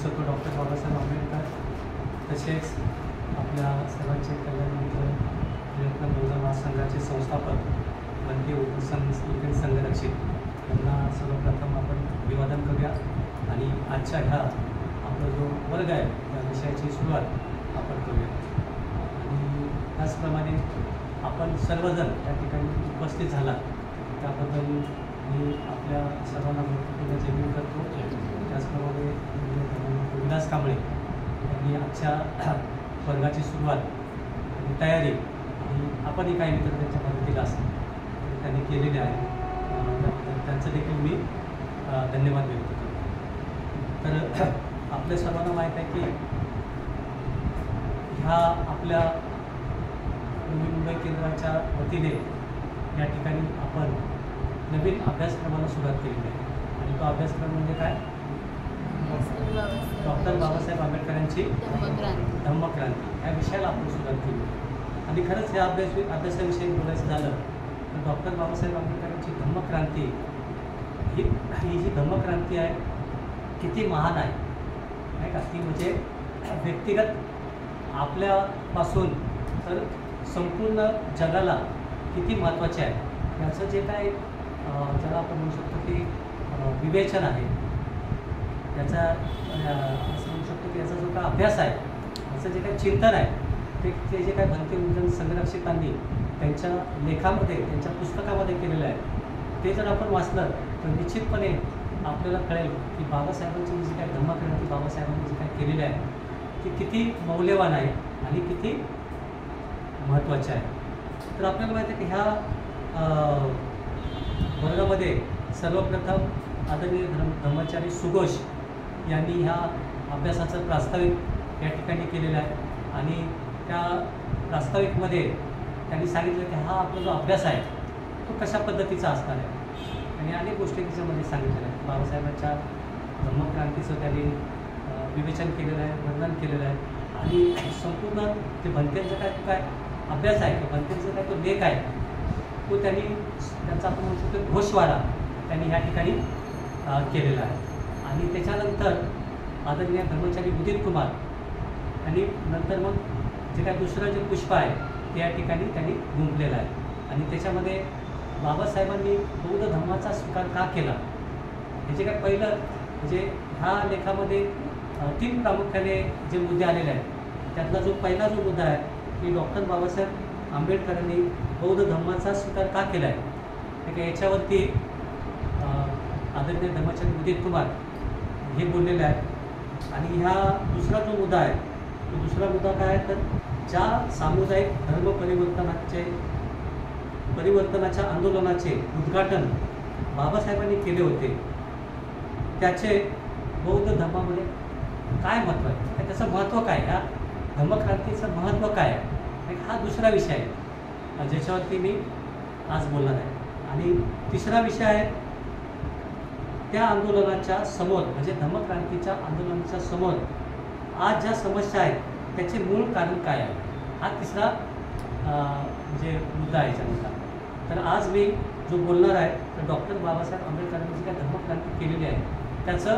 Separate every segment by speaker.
Speaker 1: विसरतो डॉक्टर बाबासाहेब आंबेडकर, तसेच आपल्या सर्वांचे कल्याणमंत्र प्रयत्न बहुजन महासंघाचे संस्थापक बनके उपेंद्र संघरक्षित यांना सर्वप्रथम आपण अभिवादन करूया आणि आजच्या ह्या आपला जो वर्ग आहे त्या विषयाची सुरुवात आपण करूया। आणि त्याचप्रमाणे आपण सर्वजण त्या ठिकाणी उपस्थित झाला त्याबद्दल मी आपल्या सर्वांना भरपूर जमीन करतो। त्याचप्रमाणे विलास कांबळे यांनी आजच्या वर्गाची सुरुवात आणि तयारी आणि आपणही काही मित्र त्यांच्या मदतीला असेल त्यांनी केलेले आहे, त्यांचं देखील मी धन्यवाद व्यक्त करतो। तर आपल्या सर्वांना माहीत आहे की ह्या आपल्या मुंबई केंद्राच्या वतीने या ठिकाणी आपण नवीन अभ्यासक्रमाला सुरुवात केलेली आहे आणि तो अभ्यासक्रम म्हणजे काय? डॉक्टर बाबासाहेब आंबेडकरांची धम्मक्रांती या विषयाला आपण सुरुवात केली। आणि खरंच या अभ्यासाविषयी बोलायचं झालं तर डॉक्टर बाबासाहेब आंबेडकरांची धम्मक्रांती ही जी धम्मक्रांती आहे किती महान आहे नाही का? ती म्हणजे व्यक्तिगत आपल्यापासून तर संपूर्ण जगाला किती महत्त्वाचे आहे याचं जे काय ज्याला आपण म्हणू शकतो की विवेचन आहे याचा असं म्हणू शकतो की याचा जो काय अभ्यास आहे याचं जे काही चिंतन आहे ते जे काय बनके उपेंद्र संघरक्षितांनी त्यांच्या लेखामध्ये त्यांच्या पुस्तकामध्ये केलेलं आहे ते जर आपण वाचलं तर निश्चितपणे आपल्याला कळेल की बाबासाहेबांची जी काही धम्मक्रांती बाबासाहेबांनी जी काय केलेली आहे ती किती मौल्यवान आहे आणि किती महत्त्वाचे आहे। तर आपल्याला माहिती आहे की ह्या वर्गामध्ये सर्वप्रथम आदरणीय धर्माचारी सुघोष यांनी ह्या अभ्यासाचं प्रास्ताविक या ठिकाणी केलेलं आहे आणि त्या प्रास्ताविकमध्ये त्यांनी सांगितलं की हा आपला जो अभ्यास आहे तो कशा पद्धतीचा असणार आहे आणि अनेक गोष्टी त्याच्यामध्ये सांगितलेल्या आहेत। बाबासाहेबांच्या धम्मक्रांतीचं त्यांनी विवेचन केलेलं आहे, वर्णन केलेलं आहे आणि संपूर्ण जे बनकेंचा काय अभ्यास आहे किंवा बनकेंचा काय तो लेख आहे तो त्यांनी त्यांचा आपण म्हणू शकतो घोषवारा त्यांनी ह्या ठिकाणी केलेला आहे। आणि त्याच्यानंतर आदरणीय धर्मचारी उदित कुमार यांनी नंतर मग जे काय दुसरं जे पुष्प आहे ते या ठिकाणी त्यांनी गुंफलेलं आहे आणि त्याच्यामध्ये बाबासाहेबांनी बौद्ध धर्माचा स्वीकार का केला हे जे काय पहिलं म्हणजे ह्या लेखामध्ये 3 प्रामुख्याने जे मुद्दे आलेले आहेत त्यातला जो पहिला जो मुद्दा आहे की डॉक्टर बाबासाहेब आंबेडकरांनी बौद्ध धर्माचा स्वीकार का केला आहे ठीक आहे याच्यावरती आदरणीय धर्माचारी उदित कुमार हे बोललेले आहेत। आणि ह्या दुसरा जो मुद्दा आहे तो दुसरा मुद्दा काय आहे तर ज्या सामुदायिक धर्म परिवर्तनाच्या आंदोलनाचे उद्घाटन बाबासाहेबांनी केले होते त्याचे बौद्ध धर्मामध्ये काय महत्त्व आहे, त्याचं महत्त्व काय, ह्या धम्मक्रांतीचं महत्त्व काय आहे हा दुसरा विषय आहे ज्याच्यावरती मी आज बोलणार आहे। आणि तिसरा विषय आहे त्या आंदोलनाच्या समोर म्हणजे धम्मक्रांतीच्या आंदोलनाच्या समोर आज ज्या समस्या आहेत त्याचे मूळ कारण काय आहे हा तिसरा म्हणजे मुद्दा आहे याच्यामधला। तर आज मी जो बोलणार आहे तर डॉक्टर बाबासाहेब आंबेडकरांनी जी काय धम्मक्रांती केलेली आहे त्याचं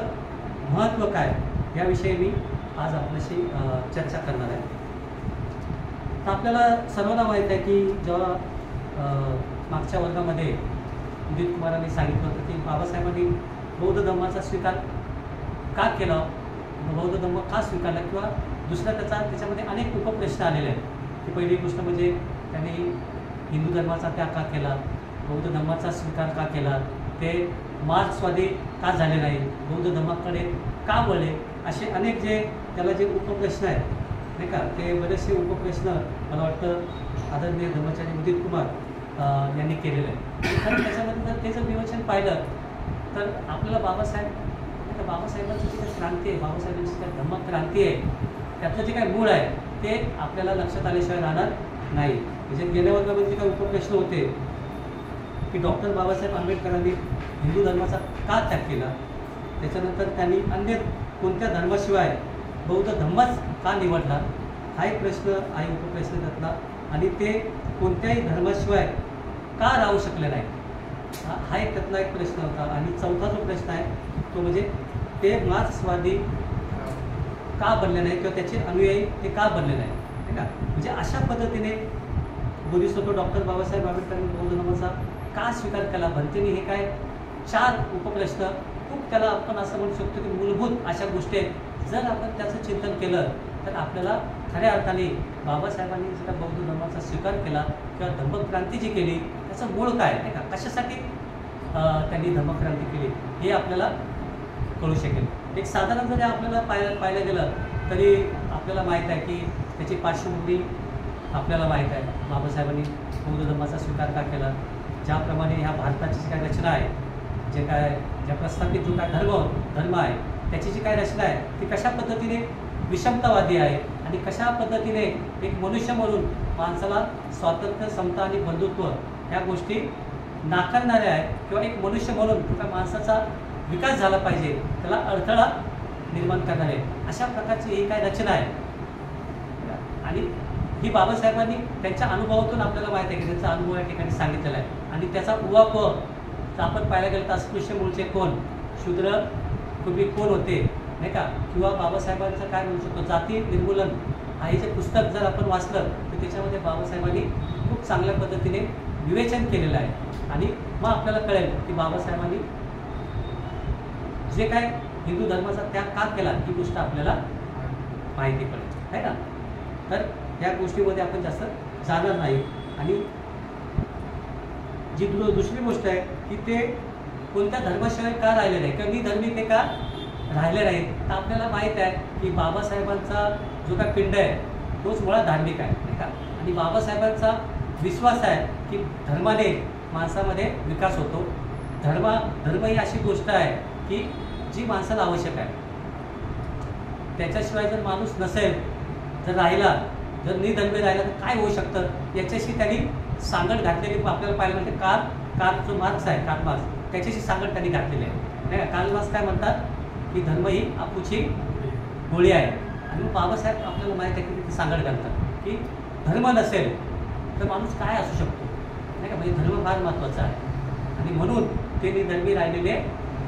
Speaker 1: महत्त्व काय याविषयी मी आज आपल्याशी चर्चा करणार आहे। तर आपल्याला सर्वांना माहीत आहे की जेव्हा मागच्या वर्गामध्ये उदित कुमारांनी सांगितलं होतं की बाबासाहेबांनी बौद्ध धर्माचा स्वीकार का केला, बौद्ध धर्म का स्वीकारला किंवा दुसरा त्याच्यामध्ये अनेक उपप्रश्न आलेले आहेत की पहिली गोष्ट म्हणजे त्यांनी हिंदू धर्माचा त्याग का केला, बौद्ध धर्माचा स्वीकार का केला, ते मार्क्सवादी का झाले नाही, बौद्ध धर्माकडे का वळले, असे अनेक जे त्याला जे उपप्रश्न आहेत नाही का ते बरेचसे उपप्रश्न मला वाटतं आदरणीय धर्माचारी उदित कुमार यांनी केलेलं आहे। कारण त्याच्यामध्ये जर त्याचं विवेचन पाहिलं तर आपल्याला बाबासाहेबांची जी काही क्रांती आहे बाबासाहेबांची काही धम्मक्रांती आहे त्यातलं जे काही मूळ आहे ते आपल्याला लक्षात आल्याशिवाय राहणार नाही। म्हणजे गेल्या वर्गामध्ये जे काही उपप्रश्न होते की डॉक्टर बाबासाहेब आंबेडकरांनी हिंदू धर्माचा का त्याग केला, त्याच्यानंतर त्यांनी अन्य कोणत्या धर्माशिवाय बौद्ध धर्मच का निवडला हा एक प्रश्न आहे उपप्रश्न त्यातला आणि ते कोणत्याही धर्माशिवाय का राहू शकले नाही हा एक त्यातला एक प्रश्न होता। आणि चौथा जो प्रश्न आहे तो म्हणजे ते मार्क्सवादी का बनले नाही किंवा त्याचे अनुयायी ते का बनले नाही, आहे का. म्हणजे अशा पद्धतीने बोधिसत्व डॉक्टर बाबासाहेब आंबेडकरांनी बौद्ध धर्माचा का स्वीकार केला. भंतेने हे काय 4 उपप्रश्न खूप त्याला आपण असं म्हणू शकतो की मूलभूत अशा गोष्टी आहेत. जर आपण त्याचं चिंतन केलं तर आपल्याला खऱ्या अर्थाने बाबासाहेबांनी जर बौद्ध धर्माचा स्वीकार केला किंवा धम्मक्रांती जी केली त्याचं मूळ काय, नाही का, कशासाठी त्यांनी धम्मक्रांती केली हे आपल्याला कळू शकेल. एक साधारण जरी आपल्याला पाहायला गेलं तरी आपल्याला माहीत आहे की त्याची पार्श्वभूमी आपल्याला माहीत आहे. बाबासाहेबांनी बौद्ध धर्माचा स्वीकार का केला, ज्याप्रमाणे ह्या भारताची जी काय रचना आहे, जे काय ज्या प्रस्थापित जो काय धर्म आहे त्याची जी काय रचना आहे ती कशा पद्धतीने विषमतावादी आहे आणि कशा पद्धतीने एक मनुष्य म्हणून माणसाला स्वातंत्र्य, समता आणि बंधुत्व ह्या गोष्टी नाकारणाऱ्या आहेत किंवा एक मनुष्य म्हणून त्या माणसाचा विकास झाला पाहिजे त्याला अडथळा निर्माण करणारे अशा प्रकारची ही काय रचना आहे. आणि ही बाबासाहेबांनी त्यांच्या अनुभवातून आपल्याला माहीत आहे की त्यांचा अनुभव या ठिकाणी सांगितलेला आहे. आणि त्याचा उवाप तर आपण पाहायला गेलं तर अस्पृश्य मूळचे कोण, शूद्र पूर्वी कोण होते, नाही का, किंवा बाबासाहेबांचं काय म्हणू शकतो जाती निर्मूलन हे जे पुस्तक जर आपण वाचलं तर त्याच्यामध्ये बाबासाहेबांनी खूप चांगल्या पद्धतीने विवेचन केलेलं आहे. आणि मग आपल्याला कळेल की बाबासाहेबांनी जे काय हिंदू धर्माचा त्याग का केला ही गोष्ट आपल्याला माहिती पडेल, आहे ना. तर या गोष्टीमध्ये आपण जास्त जाणार नाही. आणि जी दुसरी गोष्ट आहे की ते कोणत्या धर्माशिवाय का राहिले नाही किंवा निधर्मी ते का राहिले नाहीत. तर आपल्याला माहीत आहे की बाबासाहेबांचा जो काय पिंड आहे तोच मुळात धार्मिक आहे, नाही का. आणि बाबासाहेबांचा विश्वास आहे की धर्माने माणसामध्ये विकास होतो. धर्म ही अशी गोष्ट आहे की जी माणसाला आवश्यक आहे. त्याच्याशिवाय जर माणूस नसेल, जर राहिला, जर निधर्मी राहिला तर काय होऊ शकतं याच्याशी त्यांनी सांगड घातलेली आपल्याला पाहायला मिळते. कार्ल जो मार्क्स आहे, कार्ल मार्क्स, त्याच्याशी सांगड त्यांनी घातलेली आहे, नाही का. कार्ल मार्क्स काय म्हणतात की धर्म ही आपुची गोळी आहे. आणि मग बाबासाहेब आपल्याला माहीत आहे की तिथे सांगड घालतात की धर्म नसेल तर माणूस काय असू शकतो, नाही का. म्हणजे धर्म फार महत्त्वाचा आहे आणि म्हणून ते निधर्मी राहिलेले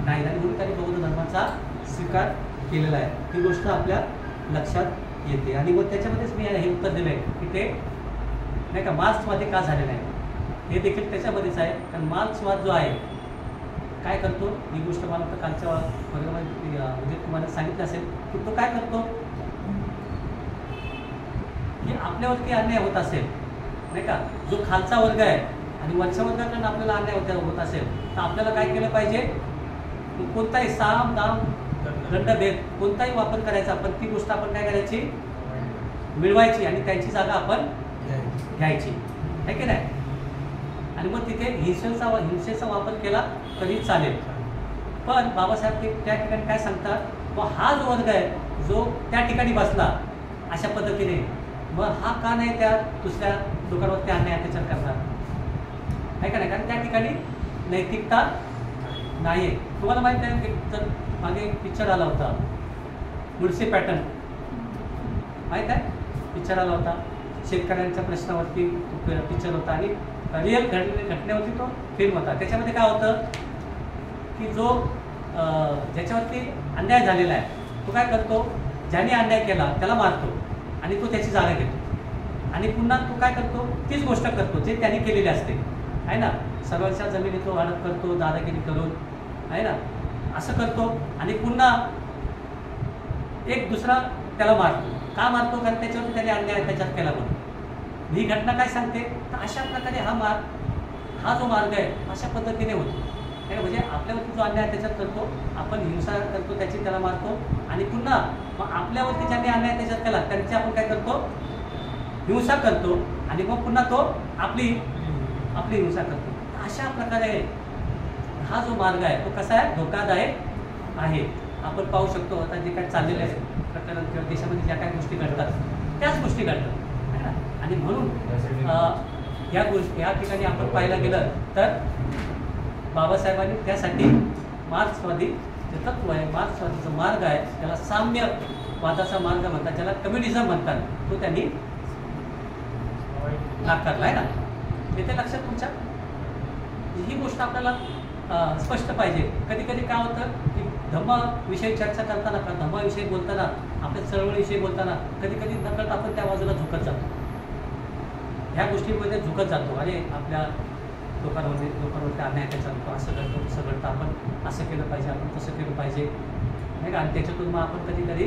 Speaker 1: नाही आणि म्हणून त्यांनी बौद्ध धर्माचा स्वीकार केलेला आहे. ही गोष्ट आपल्या लक्षात येते. आणि मग त्याच्यामध्येच मी हे उत्तर दिलं आहे की ते नाही का मार्क्सवादी का झाले नाही हे देखील त्याच्यामध्येच आहे. कारण मार्क्सवाद जो आहे काय करतो, ही गोष्ट मला तर कालच्या वर्गामध्ये म्हणजे तुम्हाला सांगितलं असेल की तो काय करतो की आपल्यावरती अन्याय होत असेल, नाही का, जो खालचा वर्ग आहे आणि वरच्या वर्गाकडून आपल्याला अन्याय होत असेल तर आपल्याला काय केलं पाहिजे, कोणताही साम दाम दंडभेद कोणताही वापर करायचा, पण ती गोष्ट आपण काय करायची, मिळवायची आणि त्यांची जागा आपण घ्यायची, आहे की नाही. आणि मग तिथे हिंसेचा वापर केला तरी चालेल. पण बाबासाहेब ते त्या ठिकाणी काय सांगतात, व हा जो वर्ग आहे जो त्या ठिकाणी बसला अशा पद्धतीने, मग हा का नाही त्या दुसऱ्या लोकांवरती अन्याय अत्याचार करणार, आहे का नाही. कारण त्या ठिकाणी नैतिकता नाही आहे. तुम्हाला माहिती आहे की जर मागे पिक्चर आला होता मुळशी पॅटर्न, माहीत आहे पिक्चर आला होता, शेतकऱ्यांच्या प्रश्नावरती पिक्चर होता आणि रिअल घटनेवरती तो फिल्म होता. त्याच्यामध्ये काय होतं की जो ज्याच्यावरती अन्याय झालेला आहे तो काय करतो, ज्याने अन्याय केला त्याला मारतो आणि तो त्याची जागा घेतो आणि पुन्हा तो काय करतो, तीच गोष्ट करतो जे त्याने केलेली असते, आहे ना. सर्वांच्या जमिनी तो हडप करतो दादागिरी करून, आहे ना, असं करतो आणि पुन्हा एक दुसरा त्याला मारतो. का मारतो, कारण त्याच्यावरती त्याने अन्याय अत्याचार केला म्हणून. ही घटना काय सांगते, तर अशा प्रकारे हा जो मार्ग आहे अशा पद्धतीने होतो. म्हणजे आपल्यावरती जो अन्याय अत्याचार करतो, आपण हिंसा करतो, त्याची त्याला मारतो आणि पुन्हा मग आपल्यावरती ज्यांनी अन्याय अत्याचार केला त्यांची आपण काय करतो, हिंसा करतो आणि मग पुन्हा तो आपली हिंसा करतो. अशा प्रकारे हा जो मार्ग आहे तो कसा आहे, धोकादायक आहे. आपण पाहू शकतो आता जे काय चाललेले आहे प्रकरण किंवा देशामध्ये ज्या काही गोष्टी घडतात त्याच गोष्टी घडतात, आहे ना. आणि म्हणून या ठिकाणी आपण पाहायला गेलं तर बाबासाहेबांनी त्यासाठी मार्क्सवादी जे तत्व आहे, मार्क्सवादीचा मार्ग आहे, त्याला साम्यवादाचा मार्ग म्हणतात, ज्याला कम्युनिझम म्हणतात, तो त्यांनी नाकारला आहे ना. येथे लक्षात तुमच्या ही गोष्ट आपल्याला स्पष्ट पाहिजे. कधी कधी काय होतं की धम्माविषयी चर्चा करताना, धम्माविषयी बोलताना आपल्या चळवळीविषयी बोलताना कधी कधी नकळत आपण त्या बाजूला झुकत जातो, ह्या गोष्टींमध्ये झुकत जातो. अरे आपल्या लोकांवरती अन्याय काय चालतो, असं घडतं तसं घडतं, आपण असं केलं पाहिजे, आपण तसं केलं पाहिजे नाही का. आणि त्याच्यातून मग आपण कधी कधी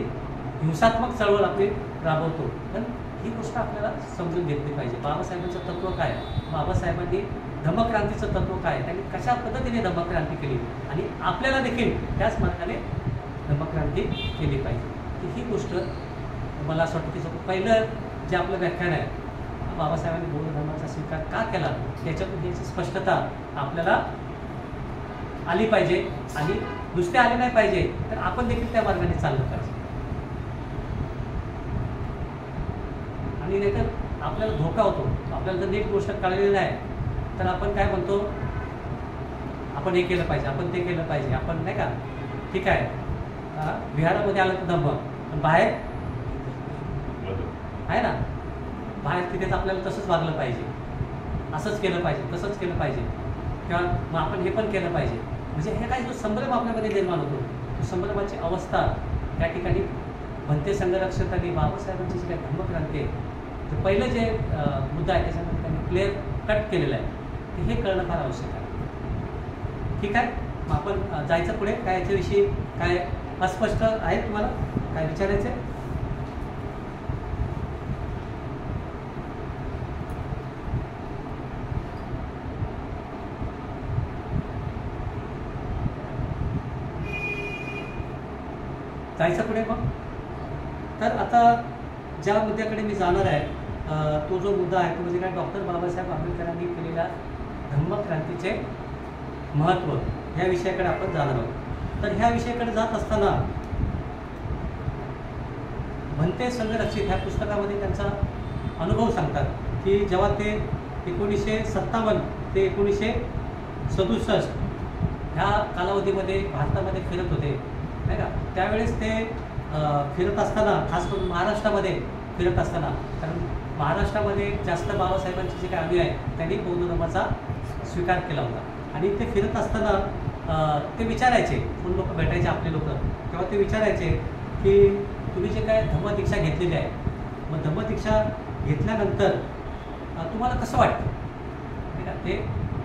Speaker 1: हिंसात्मक चळवळ आपली राबवतो. पण ही गोष्ट आपल्याला समजून घेतली पाहिजे. बाबासाहेबांचं तत्त्व काय, बाबासाहेबांनी धम्मक्रांतीचं तत्त्व काय, त्यांनी कशा पद्धतीने धम्मक्रांती केली आणि आपल्याला देखील त्याच मार्गाने धम्मक्रांती केली पाहिजे. तर ही गोष्ट मला असं वाटतं की पहिलं जे आपलं व्याख्यान आहे, बाबासाहेबांनी बौद्ध धर्माचा स्वीकार का केला, त्याच्यातून याची स्पष्टता आपल्याला आली पाहिजे. आणि नुसते आले नाही पाहिजे तर आपण देखील त्या मार्गाने चाललं पाहिजे. आणि नाहीतर आपल्याला धोका होतो. आपल्याला जर नीट गोष्ट कळलेली नाही तर आपण काय म्हणतो, आपण हे केलं पाहिजे, आपण ते केलं पाहिजे, आपण नाही का ठीक आहे विहारामध्ये आलं तर धम्म, पण बाहेर आहे ना, बाहेर तिथेच आपल्याला तसंच वागलं पाहिजे, असंच केलं पाहिजे, तसंच केलं पाहिजे, किंवा मग आपण हे पण केलं पाहिजे. म्हणजे हे काय जो संभ्रम आपल्यामध्ये निर्माण होतो, तो संभ्रमाची अवस्था त्या ठिकाणी भंते संघरक्षक आणि बाबासाहेबांची जी काही धम्मक्रांती आहे, ते पहिलं जे मुद्दा आहे त्याच्यामध्ये त्यांनी क्लिअर कट केलेलं आहे, तर हे कळणं फार आवश्यक आहे. ठीक आहे, मग आपण जायचं पुढे. काय याच्याविषयी काय अस्पष्ट आहे, तुम्हाला काय विचारायचं आहे? जायचं पुढे मग. तर आता ज्या मुद्द्याकडे मी जाणार आहे, तो जो मुद्दा आहे तो म्हणजे काय, डॉक्टर बाबासाहेब आंबेडकरांनी केलेल्या धम्मक्रांतीचे महत्त्व, ह्या विषयाकडे आपण जाणार आहोत. तर ह्या विषयाकडे जात असताना भंते संघरक्षित ह्या पुस्तकामध्ये त्यांचा अनुभव सांगतात की जेव्हा ते 1957 ते 1967 ह्या कालावधीमध्ये भारतामध्ये फिरत होते नाही का, त्यावेळेस ते फिरत असताना, खास करून महाराष्ट्रामध्ये फिरत असताना, कारण महाराष्ट्रामध्ये जास्त बाबासाहेबांचे जे काही अनुयायी आहेत त्यांनी बौद्ध धर्माचा स्वीकार केला होता. आणि ते फिरत असताना ते विचारायचे, कोण लोक भेटायचे आपले लोक, तेव्हा ते विचारायचे की तुम्ही जे काय धम्मदीक्षा घेतलेली आहे, मग धम्मदीक्षा घेतल्यानंतर तुम्हाला कसं वाटतं नाही का, ते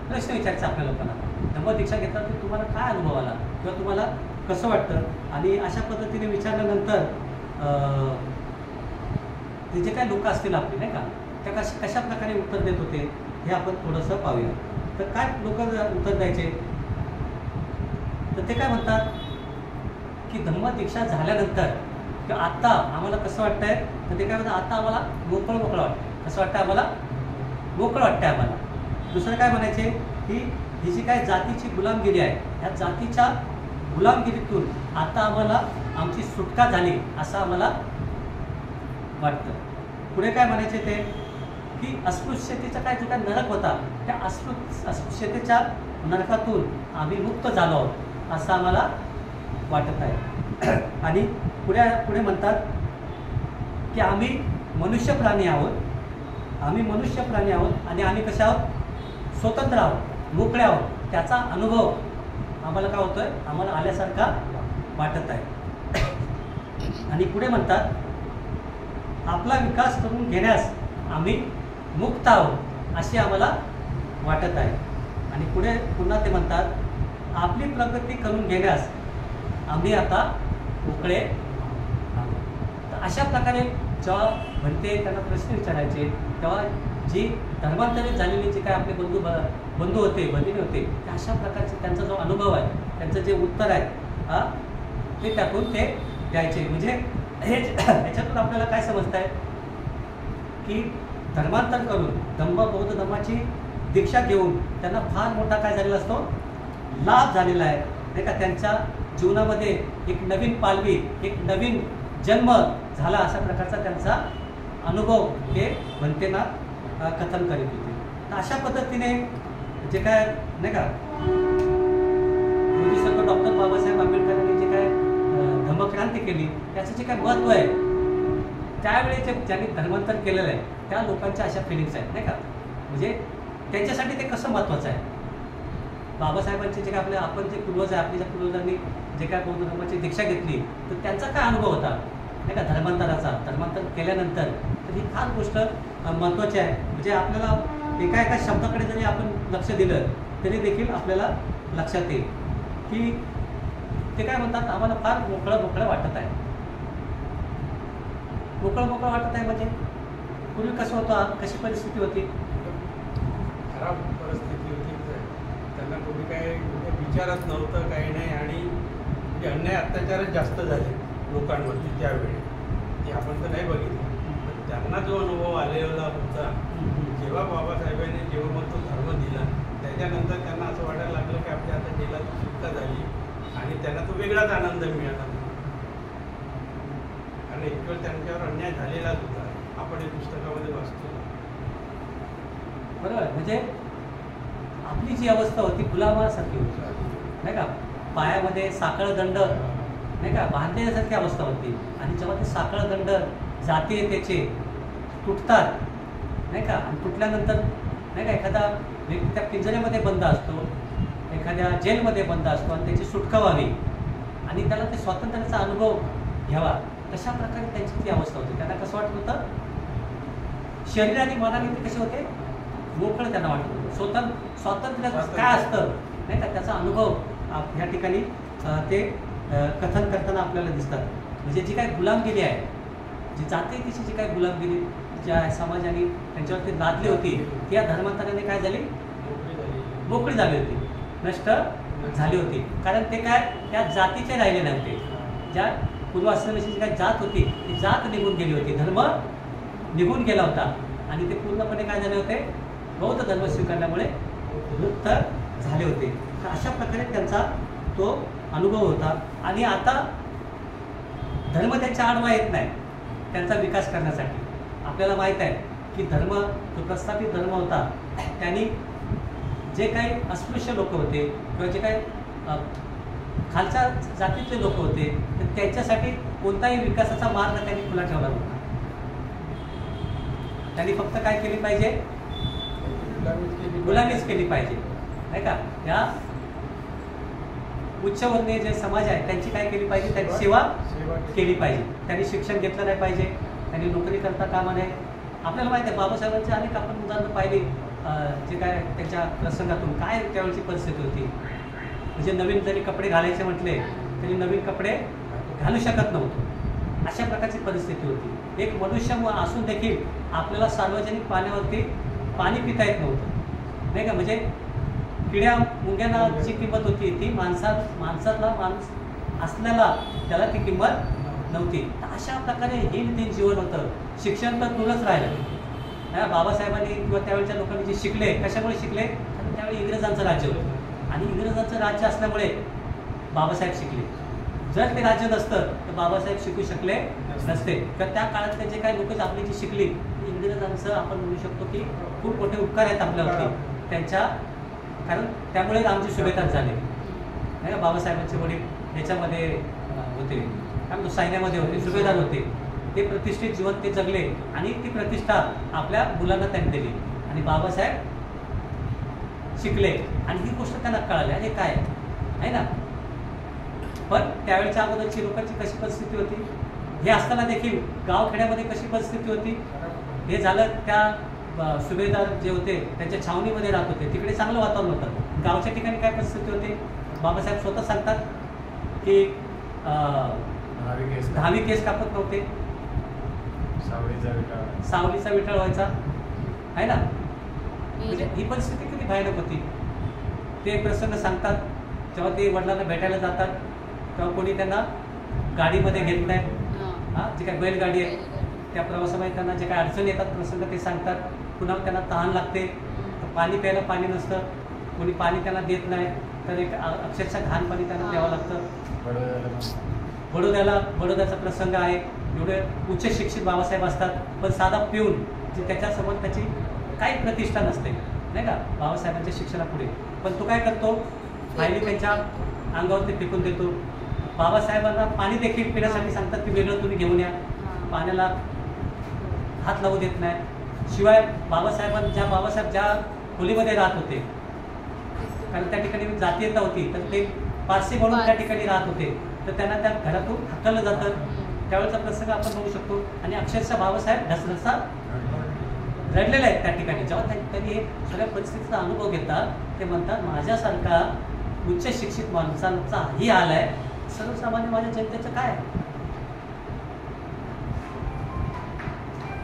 Speaker 1: प्रश्न विचारायचे आपल्या लोकांना. धम्मदीक्षा घेतल्यानंतर तुम्हाला काय अनुभव आला किंवा तुम्हाला कसं वाटतं. आणि अशा पद्धतीने विचारल्यानंतर ते जे काही लोक असतील आपले नाही का, त्या कशा प्रकारे उत्तर देत होते हे आपण थोडंसं पाहूया. तर काय लोक उत्तर द्यायचे, तर ते काय म्हणतात की धम्मदीक्षा झाल्यानंतर किंवा आत्ता आम्हाला कसं वाटतंय, तर ते काय म्हणतात, आता आम्हाला मोकळं वाटतं. कसं वाटतं आम्हाला, मोकळं वाटतंय आम्हाला. दुसरं काय म्हणायचे की ही जी काय जातीची गुलामगिरी आहे, ह्या जातीच्या गुलामगिरीतून आता आम्हाला आमची सुटका झाली असं आम्हाला वाटतं. पुढे काय म्हणायचे ते की अस्पृश्यतेचा काय जो काय नरक होता, त्या अस्पृश्यतेच्या नरकातून आम्ही मुक्त झालो आहोत असं आम्हाला वाटत आहे. आणि पुढे म्हणतात की आम्ही मनुष्य प्राणी आहोत, आणि आम्ही कशा आहोत, स्वतंत्र आहोत, मोकळे आहोत. त्याचा अनुभव आम्हाला काय होतोय, आम्हाला आल्यासारखा वाटत आहे. आणि पुढे म्हणतात आपला विकास करून घेण्यास आम्ही मुक्त आहोत अशी आम्हाला वाटत आहे. आणि पुढे पुन्हा ते म्हणतात आपली प्रगती करून घेण्यास आम्ही आता मोकळे आहोत. तर अशा प्रकारे जेव्हा म्हणते त्यांना प्रश्न विचारायचे, तेव्हा जी धर्मांतरित झालेली जे काय आपले बंधू होते, भगिनी होते, अशा प्रकारचे त्यांचा जो अनुभव आहे, त्यांचं जे उत्तर आहे ते त्यातून ते द्यायचे. म्हणजे हे ह्याच्यातून आपल्याला काय समजत आहे की धर्मांतर करून बौद्ध धर्माची दीक्षा घेऊन त्यांना फार मोठा काय झालेला असतो, लाभ झालेला आहे नाही का. त्यांच्या जीवनामध्ये एक नवीन पालवी, एक नवीन जन्म झाला अशा प्रकारचा त्यांचा अनुभव हे भंतेंना कथन करीत होते. तर अशा पद्धतीने जे काय नाही का डॉक्टर बाबासाहेब आंबेडकरांनी जे काय धम्मक्रांती केली त्याचं जे काय महत्त्व आहे, त्यावेळी ज्यांनी धर्मांतर केलेलं आहे त्या लोकांच्या अशा फिलिंग्स आहेत नाही का. म्हणजे त्यांच्यासाठी ते कसं महत्त्वाचं आहे. बाबासाहेबांचे जे काय आपण जे पूर्वज आहे, आपल्या ज्या पूर्वजांनी जे काय बौद्ध धर्माची दीक्षा घेतली तर त्यांचा काय अनुभव होता, नाही का धर्मांतर केल्यानंतर तर ही फार गोष्ट महत्त्वाची आहे. म्हणजे आपल्याला एका शब्दाकडे जरी आपण लक्ष दिलं तरी देखील आपल्याला लक्षात येईल की ते काय म्हणतात, आम्हाला फार मोकळं वाटत आहे. मोकळं वाटत आहे म्हणजे पूर्वी कसं होतं, कशी परिस्थिती होती?
Speaker 2: खराब परिस्थिती होती. त्यांना कोणी काही विचारच नव्हतं, काही नाही. आणि अन्याय अत्याचारच जास्त झाले लोकांवरती त्यावेळी. ते आपण तर नाही बघितलं, पण त्यांना जो अनुभव आलेला होता, जेव्हा बाबासाहेबांनी जेव्हा मग तो धर्म दिला त्याच्यानंतर त्यांना असं वाटायला लागलं की आपल्या आता जेलात सुटका झाली आणि त्यांना तो वेगळाच आनंद मिळाला. कारण एक वेळ त्यांच्यावर अन्याय झालेलाच होता. आपण हे पुस्तकामध्ये वाचतो.
Speaker 1: बरोबर. म्हणजे आपली जी अवस्था होती गुलामासारखी होती, नाही का? पायामध्ये साखळदंड नाही का बांधण्यासारखी अवस्था होती. आणि जेव्हा ते साखळदंड जातीयतेचे तुटतात नाही का, आणि तुटल्यानंतर नाही का एखादा व्यक्ती त्या पिंजऱ्यामध्ये बंद असतो, एखाद्या जेलमध्ये बंद असतो आणि त्याची सुटका व्हावी आणि त्याला ते स्वातंत्र्याचा अनुभव घ्यावा, तशा प्रकारे त्यांची ती अवस्था होती. त्यांना कसं वाटत होतं, शरीर आणि मनाने ते कसे होते, मोकळं त्यांना वाटत होतं. स्वातंत्र्य काय असतं नाही का, त्याचा अनुभव ह्या ठिकाणी ते कथन करताना आपल्याला दिसतात. म्हणजे जी काही गुलामगिरी आहे, जी जातीयतेची जी काही गुलामगिरी ज्या समाजाने त्यांच्यावरती लादली होती, ती या धर्मांतराने काय झाली, मोकळी झाली होती, नष्ट झाली होती. कारण ते काय त्या जातीचे राहिले नव्हते. ज्या पूर्वाश्रमीची जी काही जात होती ती जात निघून गेली होती, धर्म निघून गेला होता आणि ते पूर्णपणे काय झाले होते, बौद्ध धर्म स्वीकारल्यामुळे मुक्त झाले होते. तर अशा प्रकारे त्यांचा तो अनुभव होता. आणि आता धर्म त्यांच्या आडवा येत नाही त्यांचा विकास करण्यासाठी. आपल्याला माहीत आहे की धर्म जो प्रस्थापित धर्म होता त्यांनी जे काही अस्पृश्य लोक होते किंवा जे काही खालच्या जातीतले लोक होते तर त्यांच्यासाठी कोणताही विकासाचा मार्ग त्यांनी खुला ठेवला नव्हता. त्यांनी फक्त काय केली पाहिजे, गुलामीच केली पाहिजे नाही का. या उच्चवर्णीय जे समाज आहे त्यांची काय केली पाहिजे, त्यांची सेवा केली पाहिजे. त्यांनी शिक्षण घेतलं नाही पाहिजे, त्यांनी नोकरी करता कामा नये. आपल्याला माहिती आहे बाबासाहेबांची अनेक आपण उदाहरणं पाहिली, जे काय त्यांच्या प्रसंगातून काय त्यावेळची परिस्थिती होती. म्हणजे नवीन जरी कपडे घालायचे म्हटले तरी नवीन कपडे घालू शकत नव्हतो, अशा प्रकारची परिस्थिती होती. एक मनुष्य असून देखील आपल्याला सार्वजनिक पाण्यावरती पाणी पिता येत नव्हतं नाही का. म्हणजे किड्या मुंग्यांना जी किंमत होती ती माणसातला माणूस असल्याला त्याला ती किंमत नव्हती. तर अशा प्रकारे हे जीवन होतं. शिक्षण तर दूरच राहिलं. बाबासाहेबांनी किंवा त्यावेळच्या लोकांनी जे शिकले, कशामुळे शिकले, कारण त्यावेळी इंग्रजांचं राज्य होतं आणि इंग्रजांचं राज्य असल्यामुळे बाबासाहेब शिकले. जर ते राज्य नसतं तर बाबासाहेब शिकू शकले नसते. तर त्या काळातले जे काही लोक आपली जी शिकली इंग्रजांचं आपण म्हणू शकतो की खूप मोठे उपकार आहेत आपल्यावरती त्यांच्या. कारण त्यामुळे आमचे सुभेदार झाले नाही का. बाबासाहेबांचे वडील याच्यामध्ये होते, काय म्हणतो सैन्यामध्ये होते, सुभेदार होते. ते प्रतिष्ठित जीवन ते जगले आणि ती प्रतिष्ठा आपल्या मुलांना त्यांनी दिली आणि बाबासाहेब शिकले आणि ही गोष्ट त्यांना कळाली. आणि काय आहे ना. पण त्यावेळेच्या अगोदरची लोकांची कशी परिस्थिती होती हे असताना देखील गावखेड्यामध्ये कशी परिस्थिती होती हे झालं. त्या सुभेदार जे होते त्यांच्या छावणीमध्ये राहत होते, तिकडे चांगलं वातावरण होतं. गावच्या ठिकाणी काय परिस्थिती होती, बाबासाहेब स्वतः सांगतात की 10वी केस कापत नव्हते, सावलीचा विटाळ व्हायचा आहे ना. म्हणजे ही परिस्थिती किती भयानक होती. ते प्रसंग सांगतात जेव्हा ते वडिलांना भेटायला जातात तेव्हा कोणी त्यांना गाडीमध्ये घेत नाही. जी काय बैलगाडी आहे त्या प्रवासामध्ये त्यांना जे काही अडचणी येतात प्रसंग ते सांगतात. पुन्हा त्यांना तहान लागते, पाणी प्यायला पाणी नसतं, कोणी पाणी त्यांना देत नाही, तर एक अक्षरशः घाण पाणी त्यांना द्यावं लागतं. बडोद्याचा प्रसंग आहे. एवढे उच्च शिक्षित बाबासाहेब असतात पण साधा पिऊन जे त्याच्यासमोर त्याची काही प्रतिष्ठा नसते नाही का बाबासाहेबांच्या शिक्षणापुढे. पण तो काय करतो, फायली त्यांच्या अंगावरती फेकून देतो. बाबासाहेबांना पाणी देखील पिण्यासाठी सांगतात की वेगळं तुम्ही घेऊन या, पाण्याला हात लावू देत नाही. शिवाय बाबासाहेब ज्या खोलीमध्ये राहत होते, कारण त्या ठिकाणी जातीयता होती तर ते पारसी म्हणून त्या ठिकाणी राहत होते, तर त्यांना त्या घरातून हाकललं जातं. त्यावेळेचा प्रसंग आपण बघू शकतो. आणि अक्षरशः बाबासाहेब ढसढसा रडलेले आहेत त्या ठिकाणी. जेव्हा त्यांनी हे सगळ्या परिस्थितीचा अनुभव घेतात ते म्हणतात माझ्यासारखा उच्च शिक्षित माणसांचा ही हाल आहे, सर्वसामान्य माझ्या जनतेचं काय आहे.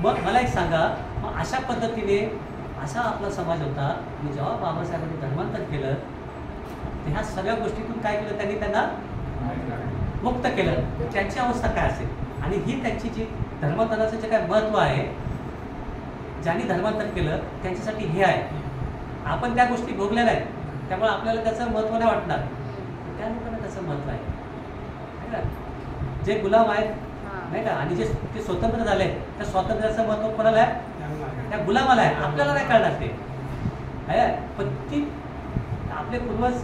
Speaker 1: मग मला एक सांगा, मग अशा पद्धतीने असा आपला समाज होता. आणि जेव्हा बाबासाहेबांनी धर्मांतर केलं तर ह्या सगळ्या गोष्टीतून काय केलं, त्यांनी त्यांना मुक्त केलं. त्यांची अवस्था काय असेल. आणि ही त्यांची जी धर्मांतराचं जे काय महत्त्व आहे, ज्यांनी धर्मांतर केलं त्यांच्यासाठी हे आहे. आपण त्या गोष्टी भोगलेल्या आहेत त्यामुळे आपल्याला त्याचं महत्त्व नाही वाटणार, त्या लोकांना त्याचं महत्त्व आहे. जे गुलाम आहेत नाही का, आणि जे स्वतंत्र झाले त्या स्वातंत्र्याचं महत्त्व कोणाला आहे, त्या गुलामाला आहे. आपल्याला नाही कळणार ते आहे. पण ती आपले पूर्वज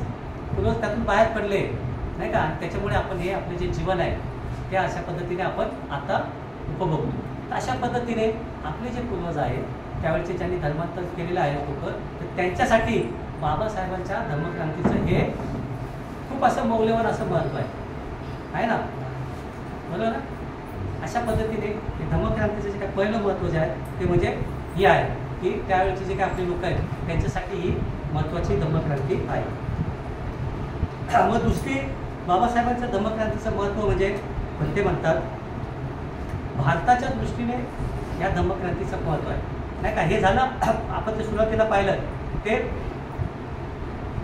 Speaker 1: त्यातून बाहेर पडले नाही का, आणि त्याच्यामुळे आपण हे आपले जे जीवन आहे ते अशा पद्धतीने आपण आता उपभोगतो. तर अशा पद्धतीने आपले जे पूर्वज आहेत त्यावेळेचे ज्यांनी धर्मांतर केलेलं आहे लोक, तर त्यांच्यासाठी बाबासाहेबांच्या धर्मक्रांतीचं हे खूप असं मौल्यवान असं महत्त्व आहे ना, बरोबर ना. अशा पद्धतीने धर्मक्रांतीचं जे काय पहिलं महत्त्व जे आहे ते म्हणजे हे आहे की त्यावेळेचे जे काही आपले लोक आहेत त्यांच्यासाठी ही महत्त्वाची धर्मक्रांती आहे. मग दुसरी बाबासाहेबांच्या धर्मक्रांतीचं महत्त्व म्हणजे ते म्हणतात भारताच्या दृष्टीने या धर्मक्रांतीचं महत्त्व आहे नाही का. हे झालं आपण ते सुरुवातीला पाहिलं ते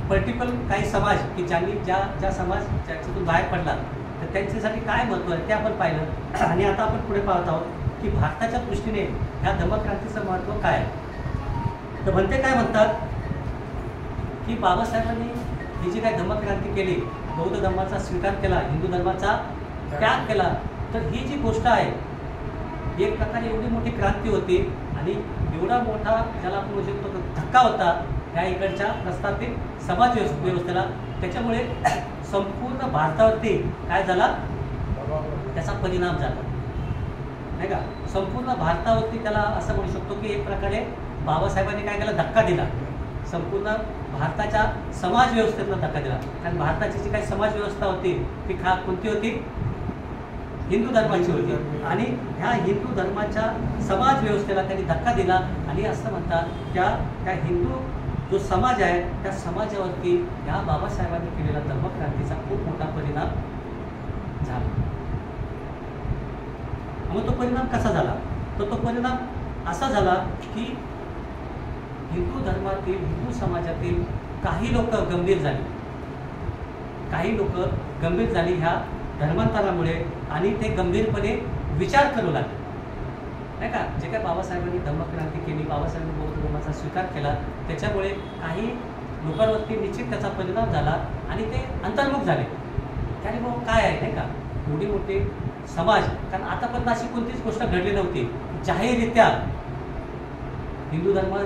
Speaker 1: पर्टिक्युलर काही समाज की ज्या समाज ज्याच्यातून बाहेर पडला तर त्यांच्यासाठी काय महत्त्व आहे ते आपण पाहिलं. आणि आता आपण पुढे पाहत आहोत की भारताच्या दृष्टीने ह्या धर्मक्रांतीचं महत्त्व काय आहे. तर म्हणते काय म्हणतात की बाबासाहेबांनी ही जी काही धर्मक्रांती केली, बौद्ध धर्माचा स्वीकार केला, हिंदू धर्माचा त्याग केला, तर ही जी गोष्ट आहे एक प्रकारे एवढी मोठी क्रांती होती आणि एवढा मोठा ज्याला आपण म्हणू शकतो धक्का होता ह्या इकडच्या प्रस्थापित समाज व्यवस्थेला. त्याच्यामुळे संपूर्ण भारतावरती काय झाला, त्याचा परिणाम झाला नाही का. संपूर्ण भारतावरती त्याला असं म्हणू शकतो की एक प्रकारे बाबासाहेबांनी काय केला, धक्का दिला. संपूर्ण भारताच्या समाज व्यवस्थेतला धक्का दिला. कारण भारताची जी काही समाज व्यवस्था होती ती कोणती होती, हिंदू धर्माची होती. आणि ह्या हिंदू धर्माच्या समाज व्यवस्थेला त्यांनी धक्का दिला. आणि असं म्हणतात त्या हिंदू जो समाज आहे त्या समाजावरती ह्या बाबासाहेबांनी केलेला धर्मक्रांतीचा खूप मोठा परिणाम झाला. मग तो परिणाम कसा झाला, तर तो परिणाम असा झाला की हिंदू धर्मातील हिंदू समाजातील काही लोक गंभीर झाली ह्या धर्मांतरामुळे. आणि ते गंभीरपणे विचार करू लागले नाही का. जे काय बाबासाहेबांनी धर्मक्रांती केली, बाबासाहेबांनी बौद्ध धर्माचा स्वीकार केला, त्याच्यामुळे काही लोकांवरती निश्चित त्याचा परिणाम झाला आणि ते अंतर्मुख झाले. त्याने मग काय आहे नाही का, एवढी मोठी समाज, कारण आतापर्यंत अशी कोणतीच गोष्ट घडली नव्हती जाहीररित्या हिंदू धर्म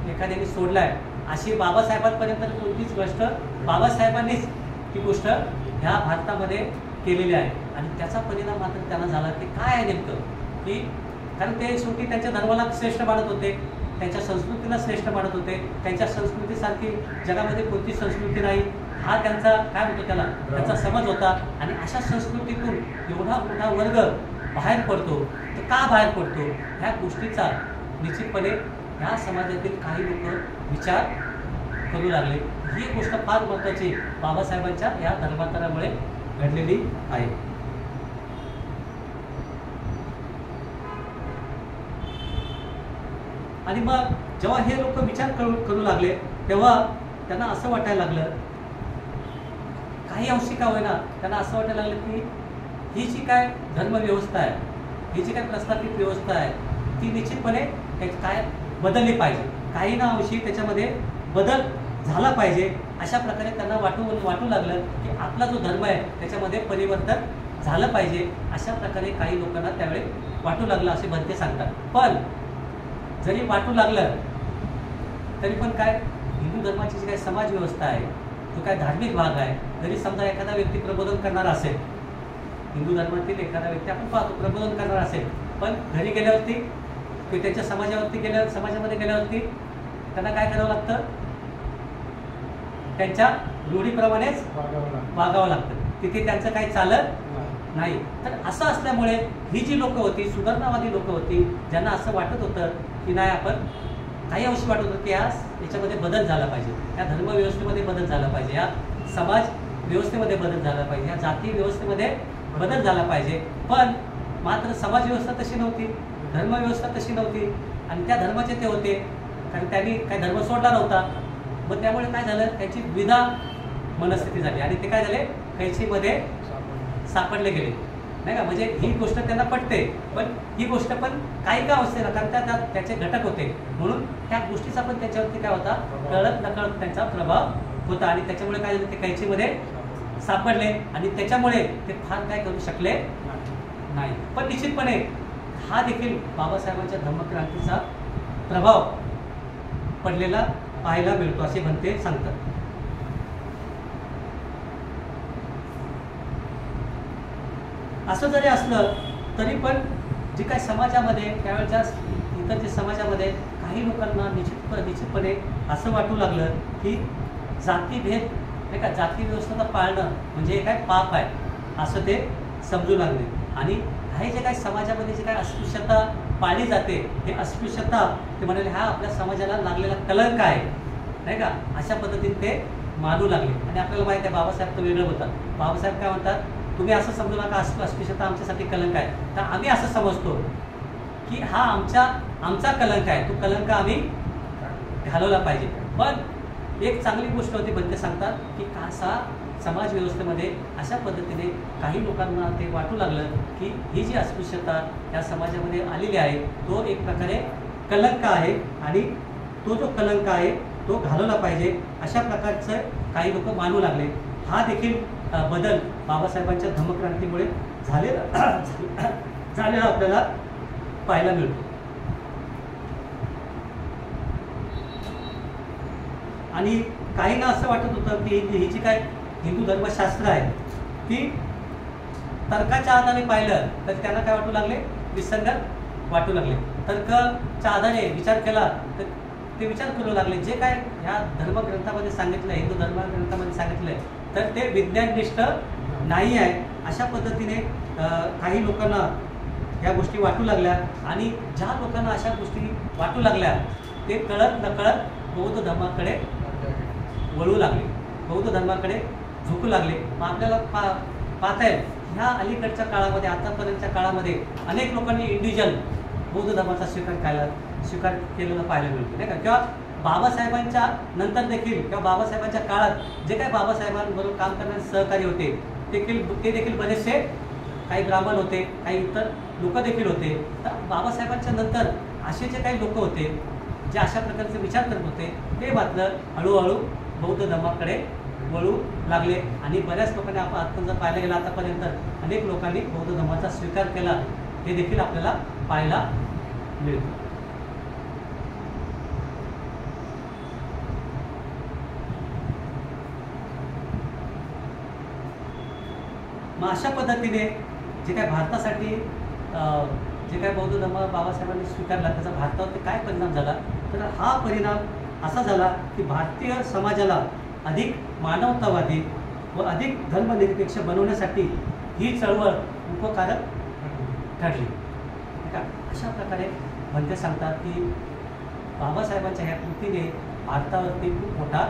Speaker 1: एखाद्याने सोडलाय अशी बाबासाहेबांपर्यंत कोणतीच गोष्ट बाबासाहेबांनीच ती गोष्ट ह्या भारतामध्ये केलेली आहे. आणि त्याचा परिणाम मात्र त्यांना झाला ते काय आहे नेमकं की, कारण ते शेवटी त्यांच्या धर्माला श्रेष्ठ मानत होते, त्यांच्या संस्कृतीला श्रेष्ठ मानत होते. त्यांच्या संस्कृतीसारखी जगामध्ये कोणती संस्कृती नाही हा त्यांचा काय म्हणतो त्याला त्यांचा समज होता. आणि अशा संस्कृतीतून एवढा मोठा वर्ग बाहेर पडतो, तर का बाहेर पडतो ह्या गोष्टीचा निश्चितपणे ह्या समाजातील काही लोक विचार करू लागले. ही गोष्ट फार महत्त्वाची बाबासाहेबांच्या या धर्मांतरामुळे घडलेली आहे. आणि मग जेव्हा हे लोक विचार करू लागले तेव्हा त्यांना असं वाटायला लागलं, काही अंशी का होईना त्यांना असं वाटायला लागलं की ही जी काय धर्मव्यवस्था आहे, ही जी काय प्रस्थापित व्यवस्था आहे ती निश्चितपणे काय बदलली पाहिजे, काही ना अंशी त्याच्यामध्ये बदल झाला पाहिजे. अशा प्रकारे त्यांना वाटू लागलं की आपला जो धर्म आहे त्याच्यामध्ये परिवर्तन झालं पाहिजे. अशा प्रकारे काही लोकांना त्यावेळी वाटू लागलं असे भंते सांगतात. पण जरी वाटू लागलं तरी पण काय हिंदू धर्माची जी काही समाज व्यवस्था आहे, जो काय धार्मिक भाग आहे, जरी समजा एखादा व्यक्ती प्रबोधन करणारा असेल, हिंदू धर्मातील एखादा व्यक्ती आपण पाहतो प्रबोधन करणारा असेल, पण घरी गेल्यावरती किंवा त्यांच्या समाजामध्ये गेल्यावरती त्यांना काय करावं लागतं, त्यांच्या रूढीप्रमाणेच वागावं लागतं. तिथे त्यांचं काही चालत नाही. तर असं असल्यामुळे ही जी लोकं होती, सुधारणावादी लोकं होती, ज्यांना असं वाटत होतं की नाही, आपण काही अंशी वाटत होतं की याच्यामध्ये बदल झाला पाहिजे, या धर्मव्यवस्थेमध्ये बदल झाला पाहिजे, या समाज व्यवस्थेमध्ये बदल झाला पाहिजे, या जाती व्यवस्थेमध्ये बदल झाला पाहिजे. पण मात्र समाज व्यवस्था तशी नव्हती, धर्मव्यवस्था तशी नव्हती आणि त्या धर्माचे ते होते, कारण त्यांनी काही धर्म सोडला नव्हता. मग त्यामुळे काय झालं, त्याची द्विधा मनस्थिती झाली आणि ते काय झाले, कैचीमध्ये सापडले गेले, नाही का. म्हणजे ही गोष्ट त्यांना पटते, पण ही गोष्ट पण काही का असते ना, कारण त्याचे घटक होते, म्हणून त्या गोष्टीचा पण त्याच्यावरती काय होता, कळत नकळत त्यांचा प्रभाव होता आणि त्याच्यामुळे काय झालं, ते कैचीमध्ये सापडले आणि त्याच्यामुळे ते फार काय करू शकले नाही. पण निश्चितपणे हा देखील बाबासाहेबांच्या धम्मक्रांतीचा प्रभाव पडलेला पाहायला मिळतो असे म्हणते सांगतात. असं जरी असलं तरी पण जे काही समाजामध्ये त्यावेळेच्या इतर जे समाजामध्ये काही लोकांना निश्चितपणे असं वाटू लागलं की जातीभेद नाही का, जाती व्यवस्था पाळणं म्हणजे हे काय पाप आहे असं ते समजू लागले. आणि हे जे काही समाजामध्ये जे काही अस्पृश्यता पाळली जाते, हे अस्पृश्यता ते म्हणाले हा आपल्या समाजाला लागलेला कलंक आहे, नाही का, अशा पद्धतीने ते मानू लागले. आणि आपल्याला माहिती आहे बाबासाहेब तर वेगळं होतात. बाबासाहेब काय म्हणतात, तुम्ही असं समजू नका अस्पृश्यता आमच्यासाठी कलंक आहे, तर आम्ही असं समजतो की हा आमचा कलंक आहे, तो कलंक आम्ही घालवला पाहिजे. पण एक चांगली गोष्ट होती, पण ते सांगतात की असा समाज व्यवस्थेमध्ये अशा पद्धतीने काही लोकांना ते वाटू लागलं की ही जी अस्पृश्यता या समाजामध्ये आलेली आहे तो एक प्रकारे कलंक आहे आणि तो जो कलंक आहे तो घालवला पाहिजे, अशा प्रकारचं काही लोक मानू लागले. हा देखील बदल बाबासाहेबांच्या धम्मक्रांतीमुळे झालेला आपल्याला पाहायला मिळतो. आणि काहींना असं वाटत होतं की ही जी काय हिंदू धर्मशास्त्र आहे ती तर्काच्या आधारे पाहिलं तर त्यांना काय वाटू लागले, विसंगत वाटू लागले. तर्काच्या आधारे विचार केला तर ते विचार करू लागले जे काय ह्या धर्मग्रंथामध्ये सांगितलं, हिंदू धर्मग्रंथामध्ये सांगितलंय तर ते विज्ञाननिष्ठ नाही आहे. अशा पद्धतीने काही लोकांना ह्या गोष्टी वाटू लागल्या आणि ज्या लोकांना अशा गोष्टी वाटू लागल्या ते कळत नकळत बौद्ध धर्माकडे वळू लागले, बौद्ध धर्माकडे झुकू लागले. मग आपल्याला पाहता येईल ह्या अलीकडच्या काळामध्ये, आतापर्यंतच्या काळामध्ये अनेक लोकांनी इंडिव्हिज्युअल बौद्ध धर्माचा स्वीकार केलेला पाहायला मिळतो, नाही का. किंवा बाबासाहेबांच्या नंतर देखील किंवा बाबासाहेबांच्या काळात जे काही बाबासाहेबांबरोबर काम करणारे सहकारी होते ते देखील बरेचसे काही ब्राह्मण होते, काही इतर लोक देखील होते. तर बाबासाहेबांच्या नंतर असे जे काही लोक होते जे अशा प्रकारचे विचार करत होते ते मात्र हळूहळू बौद्ध धर्माकडे वळू लागले आणि बऱ्याच लोकांनी आपण जर पाहायला गेलं आतापर्यंत अनेक लोकांनी बौद्ध धर्माचा स्वीकार केला हे देखील आपल्याला पाहायला मिळतं. मग अशा पद्धतीने जे काय भारतासाठी जे काय बौद्ध धर्म बाबासाहेबांनी स्वीकारला त्याचा भारतावरती काय परिणाम झाला, तर हा परिणाम असा झाला की भारतीय समाजाला अधिक मानवतावादी व अधिक धर्मनिरपेक्ष बनवण्यासाठी ही चळवळ उपकारक ठरली. अशा प्रकारे म्हणते सांगतात की बाबासाहेबांच्या ह्या कृतीने भारतावरती खूप मोठा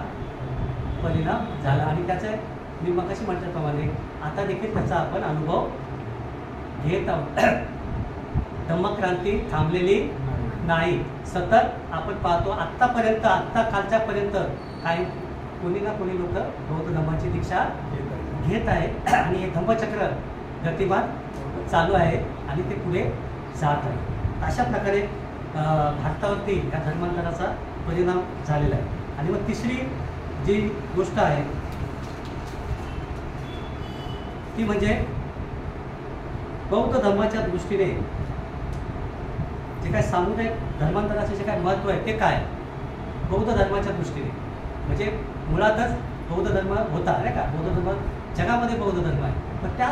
Speaker 1: परिणाम झाला आणि त्याचे मी मगाशी म्हटल्याप्रमाणे आता देखील त्याचा आपण अनुभव घेत आहोत. धम्मक्रांती थांबलेली नाही, सतत आपण पाहतो. आत्तापर्यंत आत्ता कालच्यापर्यंत काही कोणी ना कोणी लोक बौद्ध धर्माची दीक्षा घेत आहे आणि हे धम्मचक्र गतिमान चालू आहे आणि ते पुढे जात आहे. अशा प्रकारे भारतावरती या धर्मांतराचा परिणाम झालेला आहे. आणि मग तिसरी जी गोष्ट आहे ती म्हणजे बौद्ध धर्माच्या दृष्टीने जे काय सामुदायिक धर्मांतराचे जे काय महत्त्व आहे ते काय बौद्ध धर्माच्या दृष्टीने, म्हणजे मुळातच बौद्ध धर्म होता नाही का, बौद्ध धर्म जगामध्ये बौद्ध धर्म आहे. पण त्या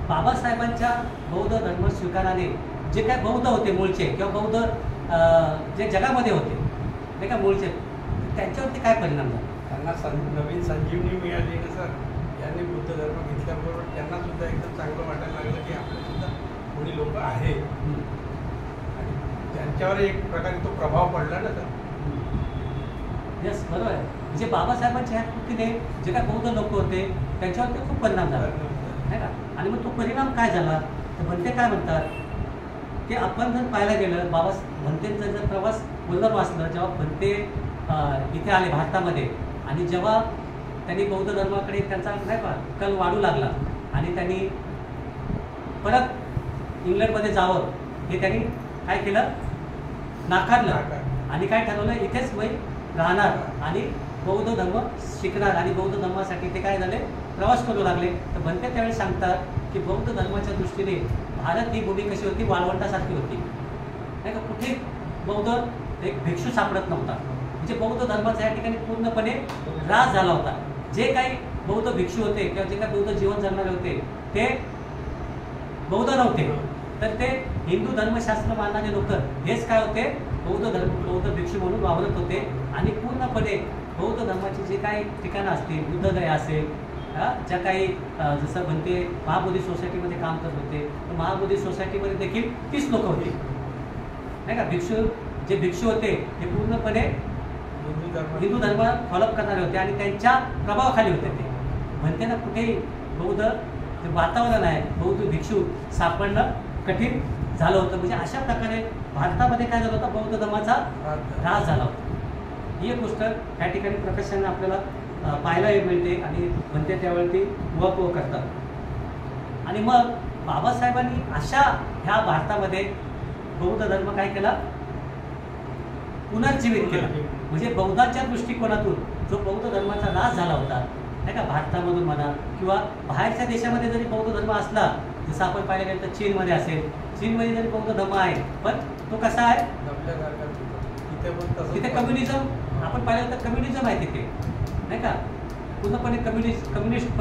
Speaker 1: बाबासाहेबांच्या बौद्ध धर्म स्वीकाराने जे काय बौद्ध होते मूळचे किंवा बौद्ध जे जगामध्ये होते नाही का मूळचे, त्यांच्यावरती काय परिणाम झाला?
Speaker 2: त्यांना नवीन संजीवनी मिळाली ना सर. त्यांनी बुद्ध धर्म घेतल्याबरोबर त्यांना सुद्धा एकदम चांगलं वाटायला लागलं की आपले सुद्धा कोणी लोक आहेत आणि त्यांच्यावर एक प्रकारे तो प्रभाव पडला ना तर.
Speaker 1: यस, बरोबर आहे. म्हणजे बाबासाहेबांच्या ह्या कृतीने जे काय बौद्ध लोक होते त्यांच्यावरती खूप परिणाम झाला आहे का. आणि मग तो परिणाम काय झाला तर भंते काय म्हणतात की आपण जर पाहायला गेलं भंतेंचा जर प्रवास बोलणं वाचलं जेव्हा भंते इथे आले भारतामध्ये आणि जेव्हा त्यांनी बौद्ध धर्माकडे त्यांचा नाही का कल वाढू लागला आणि त्यांनी परत इंग्लंडमध्ये जावं हे त्यांनी काय केलं नाकारलं आणि काय ठरवलं इथेच मी राहणार आणि बौद्ध धर्म शिकणार आणि बौद्ध धर्मासाठी ते काय झाले प्रवास करू लागले. तर भंते त्यावेळी सांगतात की बौद्ध धर्माच्या दृष्टीने भारत ही भूमी कशी होती वाळवंटासारखी होती नाही का. कुठे बौद्ध एक भिक्षू सापडत नव्हता. म्हणजे बौद्ध धर्माचा या ठिकाणी पूर्णपणे ऱ्हास झाला होता. जे काही बौद्ध भिक्षू होते किंवा जे काही बौद्ध जीवन जगणारे होते ते बौद्ध नव्हते तर ते हिंदू धर्मशास्त्र मानणारे लोक हेच काय होते बौद्ध भिक्षू म्हणून वावरत होते. आणि पूर्णपणे बौद्ध धर्माची जे काही ठिकाणं असतील बुद्धगया असेल ज्या काही जसं म्हणते महाबोधी सोसायटीमध्ये काम करत होते तर महाबोधी सोसायटीमध्ये देखील 30 लोक होते नाही का. जे भिक्षू होते हे पूर्णपणे हिंदू धर्म फॉलोअप करणारे होते आणि त्यांच्या प्रभावाखाली होते ते. म्हणते ना कुठेही बौद्ध जे वातावरण आहे बौद्ध भिक्षू सापडणं कठीण झालं होतं. म्हणजे अशा प्रकारे भारतामध्ये काय झालं होतं बौद्ध धर्माचा ऱ्हास झाला होता. ही एक गोष्ट त्या ठिकाणी प्रकर्षाने आपल्याला पाहायला मिळते आणि म्हणते त्यावरती उहापोह करतात. आणि मग बाबासाहेबांनी अशा ह्या भारतामध्ये बौद्ध धर्म काय केला पुनर्जीवित केला. म्हणजे बौद्धांच्या दृष्टिकोनातून जो बौद्ध धर्माचा ऱ्हास झाला होता नाही का भारतामधून म्हणा किंवा बाहेरच्या देशामध्ये जरी बौद्ध धर्म असला जसं आपण पाहिलं गेलं तर चीनमध्ये असेल चीनमध्ये जरी बौद्ध धर्म आहे पण तो कसा आहे तिथे कम्युनिझम आपण पाहिलं तर कम्युनिझम आहे तिथे नाही का. पूर्णपणे कम्युनिस्ट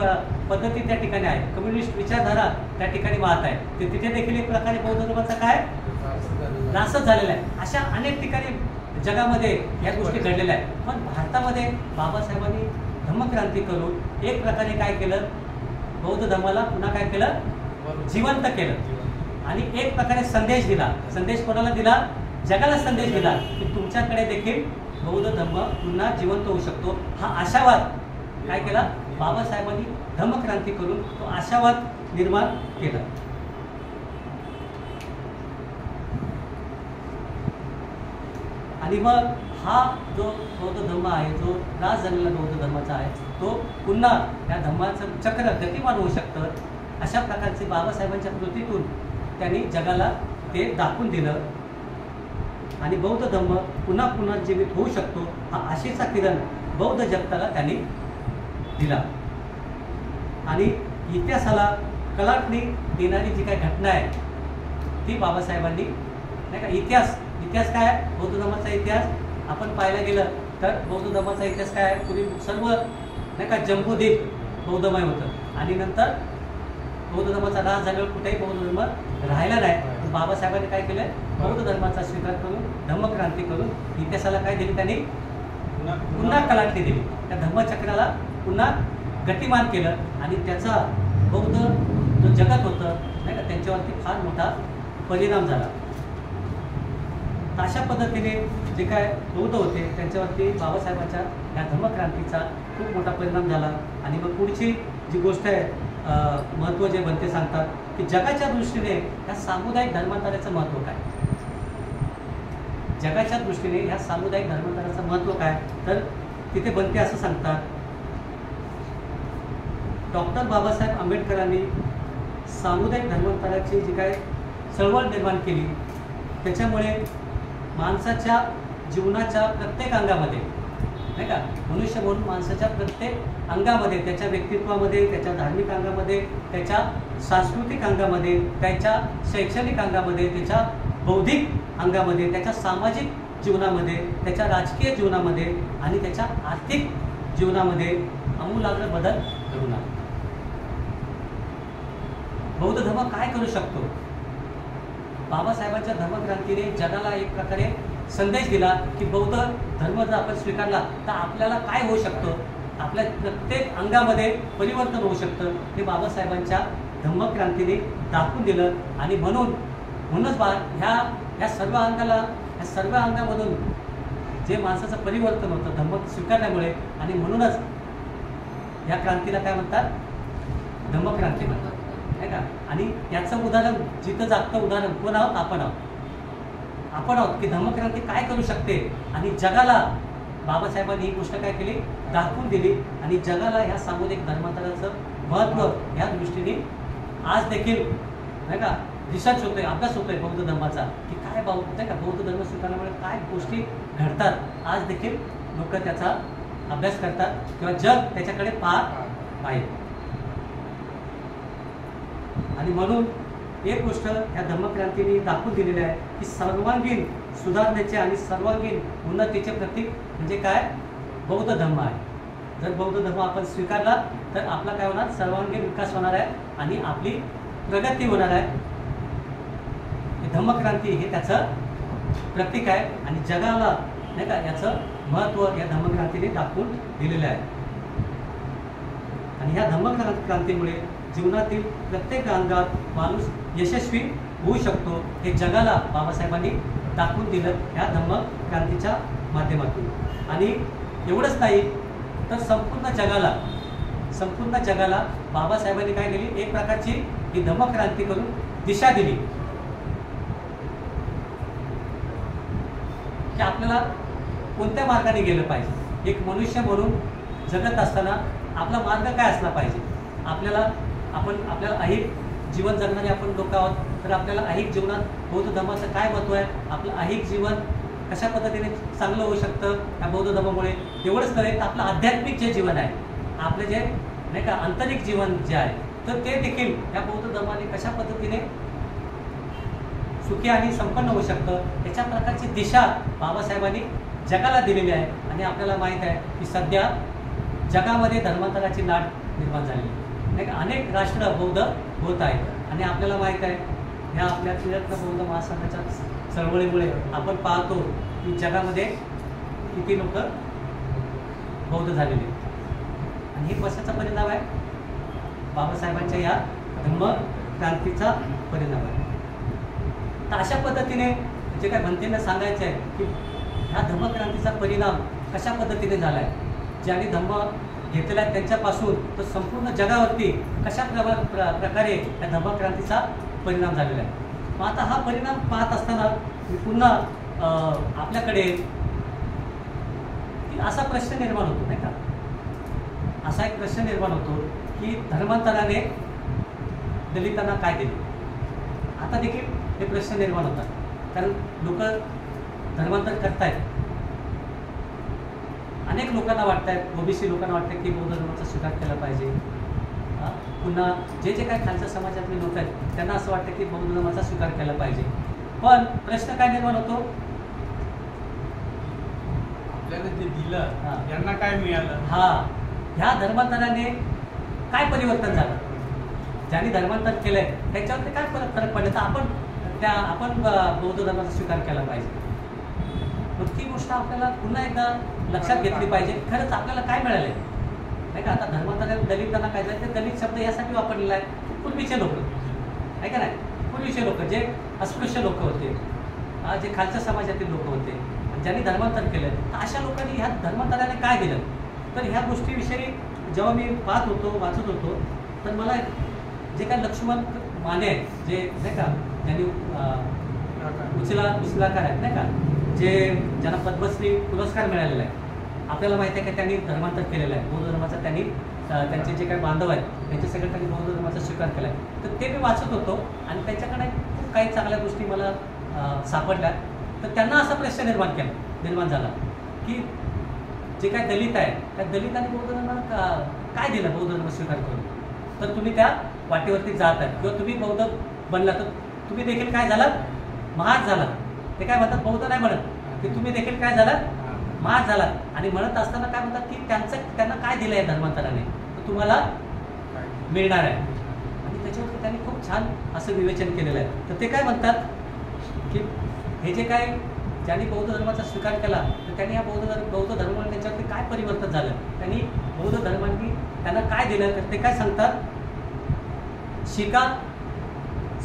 Speaker 1: पद्धती त्या ठिकाणी आहे. कम्युनिस्ट विचारधारा त्या ठिकाणी वाहत आहे. ते तिथे देखील एक प्रकारे बौद्ध धर्माचा काय ऱ्हासच झालेला आहे. अशा अनेक ठिकाणी जगामध्ये या गोष्टी घडलेल्या आहेत. पण भारतामध्ये बाबासाहेबांनी धम्मक्रांती करून एक प्रकारे काय केलं बौद्ध धर्माला पुन्हा काय केलं जिवंत केलं आणि एक प्रकारे संदेश दिला. संदेश कोणाला दिला जगाला संदेश दिला की तुमच्याकडे देखील बौद्ध धर्म पुन्हा जिवंत होऊ शकतो. हा आशावाद काय केला बाबासाहेबांनी धम्मक्रांती करून तो आशावाद निर्माण केला. आणि मग हा जो बौद्ध धर्म आहे जो ऱ्हास झालेला बौद्ध धर्माचा आहे तो पुन्हा त्या धर्माचं चक्र गतिमान होऊ शकतं. अशा प्रकारचे बाबासाहेबांच्या कृतीतून त्यांनी जगाला ते दाखवून दिलं आणि बौद्ध धर्म पुन्हा पुनर्जीवित होऊ शकतो हा आशेचा किरण बौद्ध जगताला त्यांनी दिला. आणि इतिहासाला कलाटणी देणारी जी काही घटना आहे ती बाबासाहेबांनी नाही का. इतिहास काय आहे बौद्ध धर्माचा इतिहास आपण पाहायला गेलं तर बौद्ध धर्माचा इतिहास काय आहे पूर्वी सर्व नाही का जम्बूद्वीप बौद्धमय होतं आणि नंतर बौद्ध धर्माचा ऱ्हास झाल्यावर कुठेही बौद्ध धर्म राहिला नाही. बाबासाहेबांनी काय केलं बौद्ध धर्माचा स्वीकार करून धम्मक्रांती करून इतिहासाला काय दिली त्यांनी पुन्हा कलाटणी दिली. त्या धम्मचक्राला पुन्हा गतिमान केलं आणि त्याचा बौद्ध जो जगत होतं नाही का त्यांच्यावरती फार मोठा परिणाम झाला. अशा पद्धतीने जे काय बौद्ध होते त्यांच्यावरती बाबासाहेबांच्या या धम्मक्रांतीचा खूप मोठा परिणाम झाला. आणि मग पुढची जी गोष्ट आहे महत्त्व जे बनते सांगतात की जगाच्या दृष्टीने ह्या सामुदायिक धर्मांतराचं महत्त्व काय. जगाच्या दृष्टीने ह्या सामुदायिक धर्मांतराचं महत्त्व काय तर तिथे बनते असं सांगतात डॉक्टर बाबासाहेब आंबेडकरांनी सामुदायिक धर्मांतराची जी काय चळवळ निर्माण केली त्याच्यामुळे माणसाच्या जीवनाच्या प्रत्येक अंगामध्ये नाही का मनुष्य म्हणून माणसाच्या प्रत्येक अंगामध्ये त्याच्या व्यक्तित्वामध्ये त्याच्या धार्मिक अंगामध्ये त्याच्या सांस्कृतिक अंगामध्ये त्याच्या शैक्षणिक अंगामध्ये त्याच्या बौद्धिक अंगामध्ये त्याच्या सामाजिक जीवनामध्ये त्याच्या राजकीय जीवनामध्ये आणि त्याच्या आर्थिक जीवनामध्ये आमूलाग्र बदल घडून आला. बौद्ध धर्म काय करू शकतो. बाबासाहेबांच्या धर्मक्रांतीने जगाला एक प्रकारे संदेश दिला की बौद्ध धर्म जर आपण स्वीकारला तर आपल्याला काय होऊ शकतं. आपल्या प्रत्येक अंगामध्ये परिवर्तन होऊ शकतं हे बाबासाहेबांच्या धम्मक्रांतीने दाखवून दिलं. आणि म्हणूनच ह्या सर्व अंगामधून जे माणसाचं परिवर्तन होतं धम्म स्वीकारल्यामुळे, आणि म्हणूनच या क्रांतीला काय म्हणतात, धम्मक्रांती म्हणतात, नाही का. आणि याचं उदाहरण, जिथं जागतं उदाहरण कोण आहोत, आपण आहोत की धम्मक्रांती काय करू शकते. आणि जगाला बाबासाहेबांनी ही गोष्ट काय केली, दाखवून दिली. आणि जगाला ह्या सामुदायिक धर्मांतराचं महत्त्व या दृष्टीने आज देखील नाही का रिसर्च होतोय, अभ्यास होतोय बौद्ध धर्माचा, की काय नाही का बौद्ध धर्म स्वीकारल्यामुळे काय गोष्टी घडतात. आज देखील लोक त्याचा अभ्यास करतात किंवा जग त्याच्याकडे पाहत आहे. आणि म्हणून एक गोष्ट ह्या धम्मक्रांतीने दाखवून दिलेली आहे की सर्वांगीण सुधारणेचे आणि सर्वांगीण उन्नतीचे प्रतीक म्हणजे काय, बौद्ध धर्म आहे. जर बौद्ध धर्म आपण स्वीकारला तर आपला काय होणार, सर्वांगीण विकास होणार आहे आणि आपली प्रगती होणार आहे. धम्मक्रांती हे त्याचं प्रतीक आहे आणि जगाला नाही का याचं महत्त्व या धम्मक्रांतीने दाखवून दिलेलं आहे. आणि ह्या धम्मक्रांतीमुळे जीवनातील प्रत्येक अंगात माणूस यशस्वी होऊ शकतो हे जगाला बाबासाहेबांनी दाखवून दिलं ह्या धम्मक्रांतीच्या माध्यमातून. आणि एवढंच नाही तर संपूर्ण जगाला बाबासाहेबांनी काय केली, एक प्रकारची ही धम्मक्रांती करून दिशा दिली की आपल्याला कोणत्या मार्गाने गेलं पाहिजे. एक मनुष्य म्हणून जगत असताना आपला मार्ग काय असला पाहिजे. आपल्याला ऐहिक जीवन जगणारे आपण लोक आहोत, तर आपल्याला ऐहिक जीवनात बौद्ध धर्माचं काय महत्त्व आहे, आपलं ऐहिक जीवन कशा पद्धतीने चांगलं होऊ शकतं या बौद्ध धर्मामुळे. एवढंच नव्हे तर आपलं आध्यात्मिक जे जीवन आहे, आपलं जे नाही का आंतरिक जीवन जे आहे, तर ते देखील या बौद्ध धर्माने कशा पद्धतीने सुखी आणि संपन्न होऊ शकतं याच्या प्रकारची दिशा बाबासाहेबांनी जगाला दिलेली आहे. आणि आपल्याला माहीत आहे की सध्या जगामध्ये धर्मांतराची लाट निर्माण झालेली नाही का, अनेक राष्ट्र बौद्ध होत आहेत. आणि आपल्याला माहीत आहे ह्या आपल्या त्रिरत्न बौद्ध महासंघाच्या चळवळीमुळे आपण पाहतो की जगामध्ये किती लोक बौद्ध झालेले. आणि हे कशाचा परिणाम आहे, बाबासाहेबांच्या या धम्मक्रांतीचा परिणाम आहे. तर अशा पद्धतीने जे काय म्हणतेनं सांगायचं आहे की ह्या धम्मक्रांतीचा परिणाम कशा पद्धतीने झाला आहे, ज्यांनी धम्म घेतलेला आहे त्यांच्यापासून तर संपूर्ण जगावरती कशा प्रकारे या धम्मक्रांतीचा परिणाम झालेला आहे. मग आता हा परिणाम पाहत असताना मी पुन्हा आपल्याकडे असा प्रश्न निर्माण होतो नाही का, असा एक प्रश्न निर्माण होतो की धर्मांतराने दलितांना काय दिले. आता देखील हे प्रश्न निर्माण होतात कारण लोक धर्मांतर करतायत. अनेक लोकांना वाटतात, ओबीसी लोकांना वाटतं की बौद्ध धर्माचा स्वीकार केला पाहिजे. पुन्हा जे काय खालच्या समाजातले लोक आहेत त्यांना असं वाटतं की बौद्ध धर्माचा स्वीकार केला पाहिजे. पण प्रश्न काय निर्माण होतो,
Speaker 2: आपल्याला जे दिलं यांना काय मिळालं.
Speaker 1: ह्या धर्मांतराने काय परिवर्तन झालं, ज्यांनी धर्मांतर केलंय त्याच्यावरती काय फरक पडला, तर आपण बौद्ध धर्माचा स्वीकार केला पाहिजे. मग ती गोष्ट आपल्याला पुन्हा एकदा लक्षात घेतली पाहिजे. खरंच आपल्याला काय मिळालंय नाही का. आता धर्मांतर दलितांना काय झालं, ते दलित शब्द यासाठी वापरलेला आहे, पूर्वीचे लोक आहे का नाही, पूर्वीचे लोक जे अस्पृश्य लोक होते, जे खालच्या समाजातील लोक होते, ज्यांनी धर्मांतर केलं, तर अशा लोकांनी ह्या धर्मांतराने काय दिलं. तर ह्या गोष्टीविषयी जेव्हा मी पाहत होतो, वाचत होतो, तर मला जे काय लक्ष्मण माने आहेत, जे नाही का ज्यांनी उचलाकार आहेत नाही का, जे ज्यांना पद्मश्री पुरस्कार मिळालेला आहे. आपल्याला माहिती आहे की त्यांनी धर्मांतर केलेलं आहे, बौद्ध धर्माचा त्यांनी त्यांचे जे काही बांधव आहेत त्यांच्या सगळं त्यांनी बौद्ध धर्माचा स्वीकार केला आहे. तर ते मी वाचत होतो आणि त्याच्याकडे खूप काही चांगल्या गोष्टी मला सापडल्या. तर त्यांना असा प्रश्न निर्माण झाला की जे काय दलित आहे त्या दलितांनी बौद्ध धर्माला काय दिलं बौद्ध धर्म स्वीकार करून. तर तुम्ही त्या वाटेवरती जात आहे किंवा तुम्ही बौद्ध बनला तर तुम्ही देखील काय झालात, महाग झालात. ते काय म्हणतात, बौद्ध नाही म्हणत की तुम्ही देखील काय झालात, महाग झालात. आणि म्हणत असताना काय म्हणतात की त्यांना काय दिलं आहे धर्मांतराने तर तुम्हाला मिळणार आहे. आणि त्याच्यावरती त्यांनी खूप छान असं विवेचन केलेलं आहे. तर ते काय म्हणतात की हे जे काय ज्यांनी बौद्ध धर्माचा स्वीकार केला तर त्यांनी या बौद्ध धर्माने त्यांच्यावरती काय परिवर्तन झालं, त्यांनी बौद्ध धर्मांनी त्यांना काय दिलं, तर ते काय सांगतात, शिका,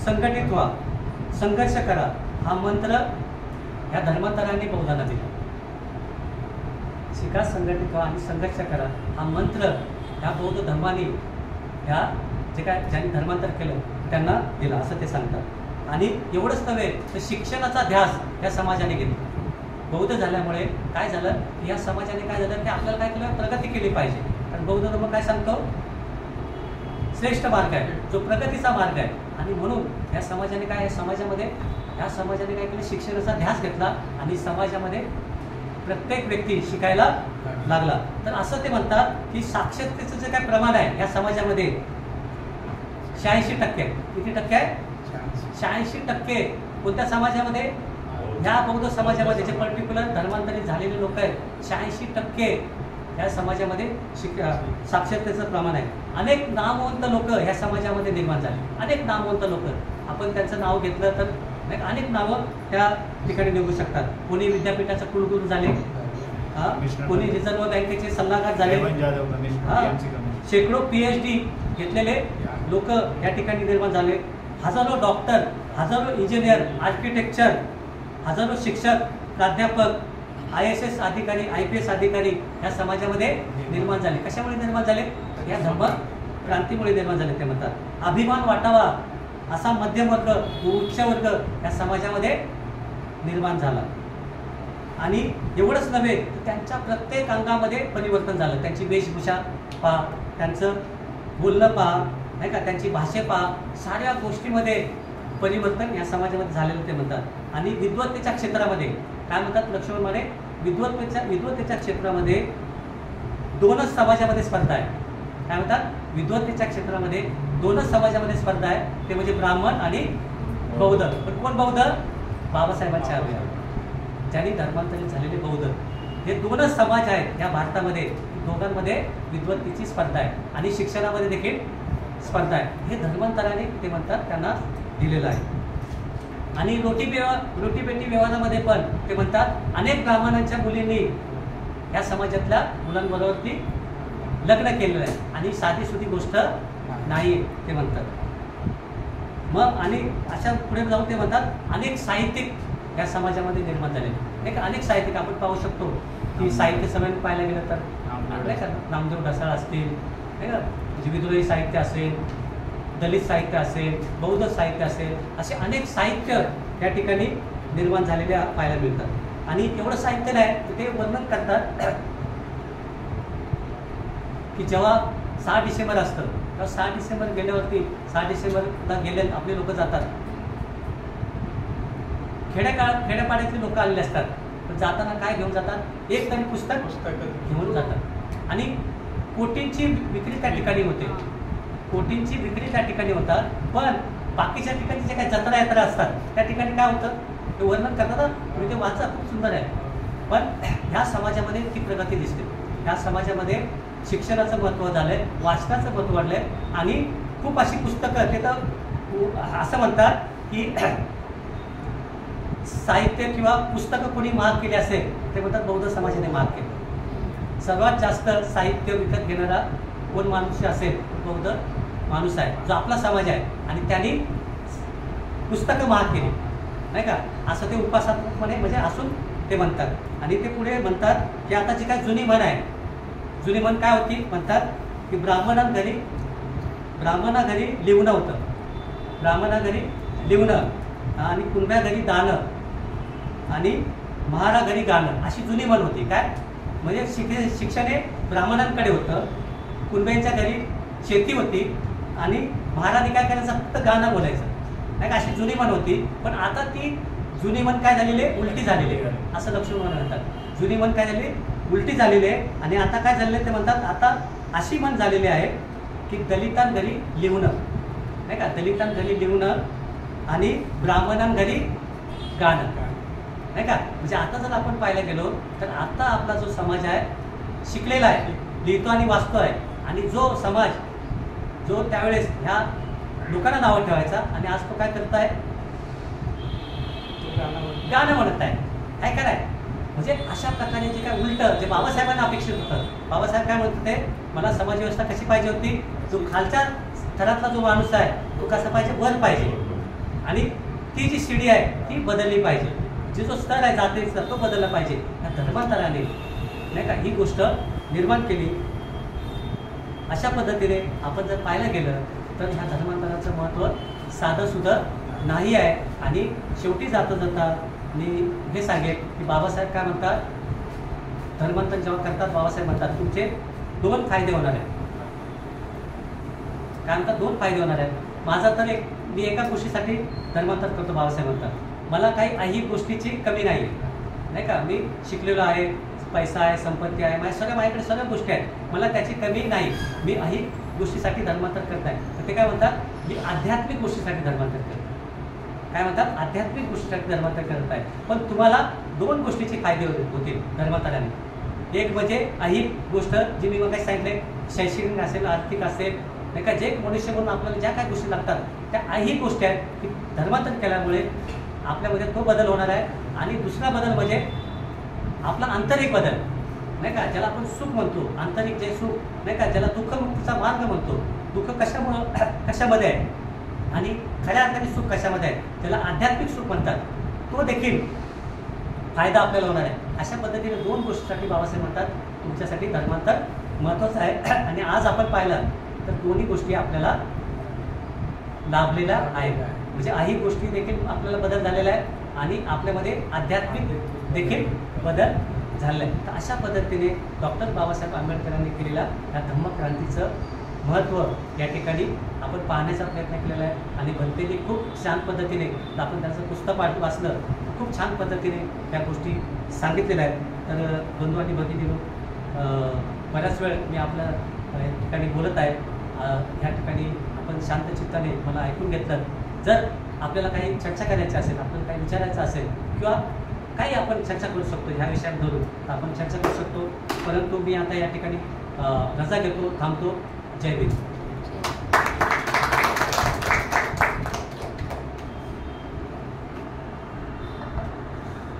Speaker 1: संघटित व्हा, संघर्ष करा हा मंत्र या धर्मांतरांनी बौद्धांना दिला. शिका, संघटित व्हा आणि संघर्ष करा हा मंत्र ह्या बौद्ध धर्माने ह्या जे काय ज्यांनी धर्मांतर केलं त्यांना दिला असं ते सांगतात. आणि एवढंच नव्हे तर शिक्षणाचा ध्यास या समाजाने घेतला. बौद्ध झाल्यामुळे काय झालं की या समाजाने काय झालं की आपल्याला काय केलं, प्रगती केली पाहिजे. कारण बौद्ध धर्म काय सांगतो, श्रेष्ठ मार्ग आहे, जो प्रगतीचा मार्ग आहे. आणि म्हणून या समाजाने काय, या समाजाने काय केलं, शिक्षणाचा ध्यास घेतला आणि समाजामध्ये प्रत्येक व्यक्ती शिकायला लागला. तर असं ते म्हणतात की साक्षरतेचं जे काय प्रमाण आहे या समाजामध्ये 86%. किती टक्के आहे, 86%. कोणत्या समाजामध्ये, ह्या बौद्ध समाजामध्ये जे पर्टिक्युलर धर्मांतरित झालेले लोक आहेत 86% ह्या समाजामध्ये साक्षरतेचं प्रमाण आहे. अनेक नामवंत लोक ह्या समाजामध्ये निर्माण झाले, अनेक नामवंत लोक. आपण त्यांचं नाव घेतलं तर अनेक नावं त्या ठिकाणी निघू शकतात. कोणी विद्यापीठाचे कुलगुरू झाले, कोणी रिझर्व्ह बँकेचे सल्लागार झाले, शेकडो PhD घेतलेले लोक या ठिकाणी निर्माण झाले. हजारो डॉक्टर, हजारो इंजिनियर, आर्किटेक्चर, हजारो शिक्षक, प्राध्यापक, IAS अधिकारी, IPS अधिकारी या समाजामध्ये निर्माण झाले. कशामुळे निर्माण झाले, या धर्म क्रांतीमुळे निर्माण झाले. ते म्हणतात अभिमान वाटावा असा मध्यम वर्ग, उच्च वर्ग या समाजामध्ये निर्माण झाला. आणि एवढंच नव्हे तर त्यांच्या प्रत्येक अंगामध्ये परिवर्तन झालं. त्यांची वेशभूषा पहा, त्यांचं बोलणं पहा, नाही का, त्यांची भाषा पहा, साऱ्या गोष्टीमध्ये परिवर्तन या समाजामध्ये झालेलं ते म्हणतात. आणि विद्वत्तेच्या क्षेत्रामध्ये काय म्हणतात लक्ष्मण माने, विद्वत्तेच्या क्षेत्रामध्ये 2च समाजामध्ये स्पर्धा आहे. काय म्हणतात, विद्वत्तेच्या क्षेत्रामध्ये 2च समाजामध्ये स्पर्धा आहे, ते म्हणजे ब्राह्मण आणि बौद्ध. पण कोण बौद्ध, बाबासाहेबांचे आज्ञा, ज्यांनी धर्मांतरित झालेले बौद्ध. हे 2च समाज आहेत या भारतामध्ये. दोघांमध्ये विद्वत्तेची स्पर्धा आहे आणि शिक्षणामध्ये देखील स्पर्धा आहे. हे धर्मांतराने ते म्हणतात त्यांना दिलेलं आहे. आणि रोटीबेटी व्यवहारामध्ये पण ते म्हणतात अनेक ब्राह्मणांच्या मुलींनी या समाजातल्या मुलांबरोबर लग्न केलेलं आहे आणि साधीसुधी गोष्ट नाही ते म्हणतात. मग आणि अशा पुढे जाऊन ते म्हणतात अनेक साहित्यिक या समाजामध्ये निर्माण झाले. नाही का, अनेक साहित्यिक आपण पाहू शकतो की साहित्य सगळ्यांनी पाहायला गेलं तर नाही का, नामदेव ढसाळ असतील, नाही का, विद्रोही साहित्य असेल, दलित साहित्य असेल, बौद्ध साहित्य असेल, असे अनेक साहित्य या ठिकाणी निर्माण झालेले पाहायला मिळतात. आणि एवढं साहित्य नाही तर ते वर्णन करतात की जेव्हा 6 डिसेंबर असतं तेव्हा 6 डिसेंबर गेल्यावरती 6 डिसेंबरला गेले आपले लोक जातात. खेड्यापाड्यातली लोक आलेले असतात, पण जाताना काय घेऊन जातात, एक तरी पुस्तक घेऊन जातात. आणि कोटींची विक्री त्या ठिकाणी होते, कोटींची विक्री त्या ठिकाणी होतात. पण बाकीच्या ठिकाणी जे काही जत्रा यात्रा असतात त्या ठिकाणी काय होतं ते वर्णन करतात. तुम्ही ते वाचा, खूप सुंदर आहे. पण ह्या समाजामध्ये ती प्रगती दिसते. ह्या समाजामध्ये शिक्षणाचं महत्त्व झालंय, वाचनाचं महत्त्व वाढलंय आणि खूप अशी पुस्तकं. ते तर असं म्हणतात की साहित्य किंवा पुस्तकं कोणी महाग केली असेल ते म्हणतात बौद्ध समाजाने महाग केलं. सर्वात जास्त साहित्य विकत घेणारा कोण माणूस असेल, बौद्ध माणूस आहे, जो आपला समाज आहे. आणि त्यांनी पुस्तकं महाग केली, नाही का, असं ते उपासात्मकपणे म्हणजे असून ते म्हणतात. आणि ते पुढे म्हणतात की आता जी काय जुनी म्हण आहे, जुनी म्हण काय होती, म्हणतात की ब्राह्मणा घरी लिवणं होतं, ब्राह्मणा घरी लिवणं आणि कुणब्या घरी दाणं आणि महारा घरी गाणं, अशी जुनी म्हण होती. काय म्हणजे शिक्षण हे ब्राह्मणांकडे होतं, कुणब्यांच्या घरी शेती होती आणि महाराणी काय करायचं, फक्त गाणं बोलायचं, नाही का, अशी जुनी म्हण होती. पण आता ती जुनी म्हण काय झालेली आहे, उलटी झालेली आहे, असं लक्ष्मण म्हणतात. जुनी म्हण काय झाली, उलटी झालेली आहे. आणि आता काय झालेलं ते म्हणतात, आता अशी म्हण झालेली आहे की दलितांघरी लिहणं, नाही का, दलितांघरी लिहणं आणि ब्राह्मणांघरी गाणं, नाही का. म्हणजे आता जर आपण पाहायला गेलो तर आता आपला जो समाज आहे शिकलेला आहे, लिहितो आणि वाचतो आहे. आणि जो समाज जो त्यावेळेस ह्या लोकांना नावं ठेवायचा आणि आज तो काय करत आहे, गाणं म्हणत आहे. काय कराय म्हणजे अशा प्रकारे जे काय उलटं जे बाबासाहेबांना अपेक्षित होतं, बाबासाहेब काय म्हणत होते, मला समाजव्यवस्था कशी पाहिजे होती, जो खालच्या थरातला जो माणूस आहे तो कसा पाहिजे, वर पाहिजे, आणि ती जी शिडी आहे ती बदलली पाहिजे, जी जो स्तर आहे जातीचा तो बदलला पाहिजे. या धर्मांतराने नाही का ही गोष्ट निर्माण केली. अशा पद्धतीने आपण जर पाहायला गेलं तर ह्या धर्मांतराचं महत्त्व साधं सुद्धा नाही आहे. आणि शेवटी जाता जाता मी हे सांगेन की बाबासाहेब काय म्हणतात, धर्मांतर जेव्हा करतात बाबासाहेब म्हणतात तुमचे 2 फायदे होणार आहेत. काय म्हणतात, 2 फायदे होणार आहेत. माझा तर मी एका गोष्टीसाठी धर्मांतर करतो बाबासाहेब म्हणतात, मला काही ऐहिक गोष्टीची कमी नाही नाही का, मी शिकलेलो आहे, पैसा आहे, संपत्ती आहे, माझ्याकडे सगळ्या गोष्टी आहेत, मला त्याची कमी नाही, मी ऐहिक गोष्टीसाठी धर्मांतर करत आहे. तर ते काय म्हणतात, मी आध्यात्मिक गोष्टीसाठी धर्मांतर करतो. काय म्हणतात, आध्यात्मिक गोष्टीसाठी धर्मांतर करत आहे. पण तुम्हाला 2 गोष्टीचे फायदे होतील धर्मांतराने. एक म्हणजे ऐहिक गोष्ट जी मी मग काय सांगितले, शैक्षणिक असेल, आर्थिक असेल नाही का, जे मनुष्य म्हणून आपल्याला ज्या काही गोष्टी लागतात त्या ऐहिक गोष्टी आहेत की धर्मांतर केल्यामुळे आपल्यामध्ये तो बदल होणार आहे. आणि दुसरा बदल म्हणजे आपला आंतरिक बदल नाही का, ज्याला आपण सुख म्हणतो, आंतरिक जे सुख नाही का, ज्याला दुःखमुक्तीचा मार्ग म्हणतो. दुःख कशामध्ये आहे आणि खऱ्या अर्थाने सुख कशामध्ये आहे, त्याला आध्यात्मिक सुख म्हणतात, तो देखील फायदा आपल्याला होणार आहे. अशा पद्धतीने 2 गोष्टीसाठी बाबासाहेब म्हणतात तुमच्यासाठी धर्मांतर महत्त्वाचं आहे. आणि आज आपण पाहिलं तर दोन्ही गोष्टी आपल्याला लाभलेल्या आहेत. म्हणजे ऐहिक गोष्टी देखील आपल्याला बदल झालेला आहे आणि आपल्यामध्ये आध्यात्मिक देखील बदल झालेला आहे. तर अशा पद्धतीने डॉक्टर बाबासाहेब आंबेडकरांनी केलेल्या या धम्मक्रांतीचं महत्त्व या ठिकाणी आपण पाहण्याचा प्रयत्न केलेला आहे. आणि भंतेने खूप छान पद्धतीने आपण त्यांचं पुस्तक वाचलं, खूप छान पद्धतीने त्या गोष्टी सांगितलेल्या आहेत. तर बंधू आणि भगिनींनो, बऱ्याच वेळ मी आपल्या या ठिकाणी बोलत आहे. ह्या ठिकाणी आपण शांत चित्ताने मला ऐकून घेतलं. जर आपल्याला काही चर्चा करायची असेल, आपल्याला काही विचारायचं असेल किंवा काही आपण चर्चा करू शकतो ह्या विषयावर धरून, तर आपण चर्चा करू शकतो. परंतु मी आता या ठिकाणी रजा घेतो, थांबतो. जय भीम.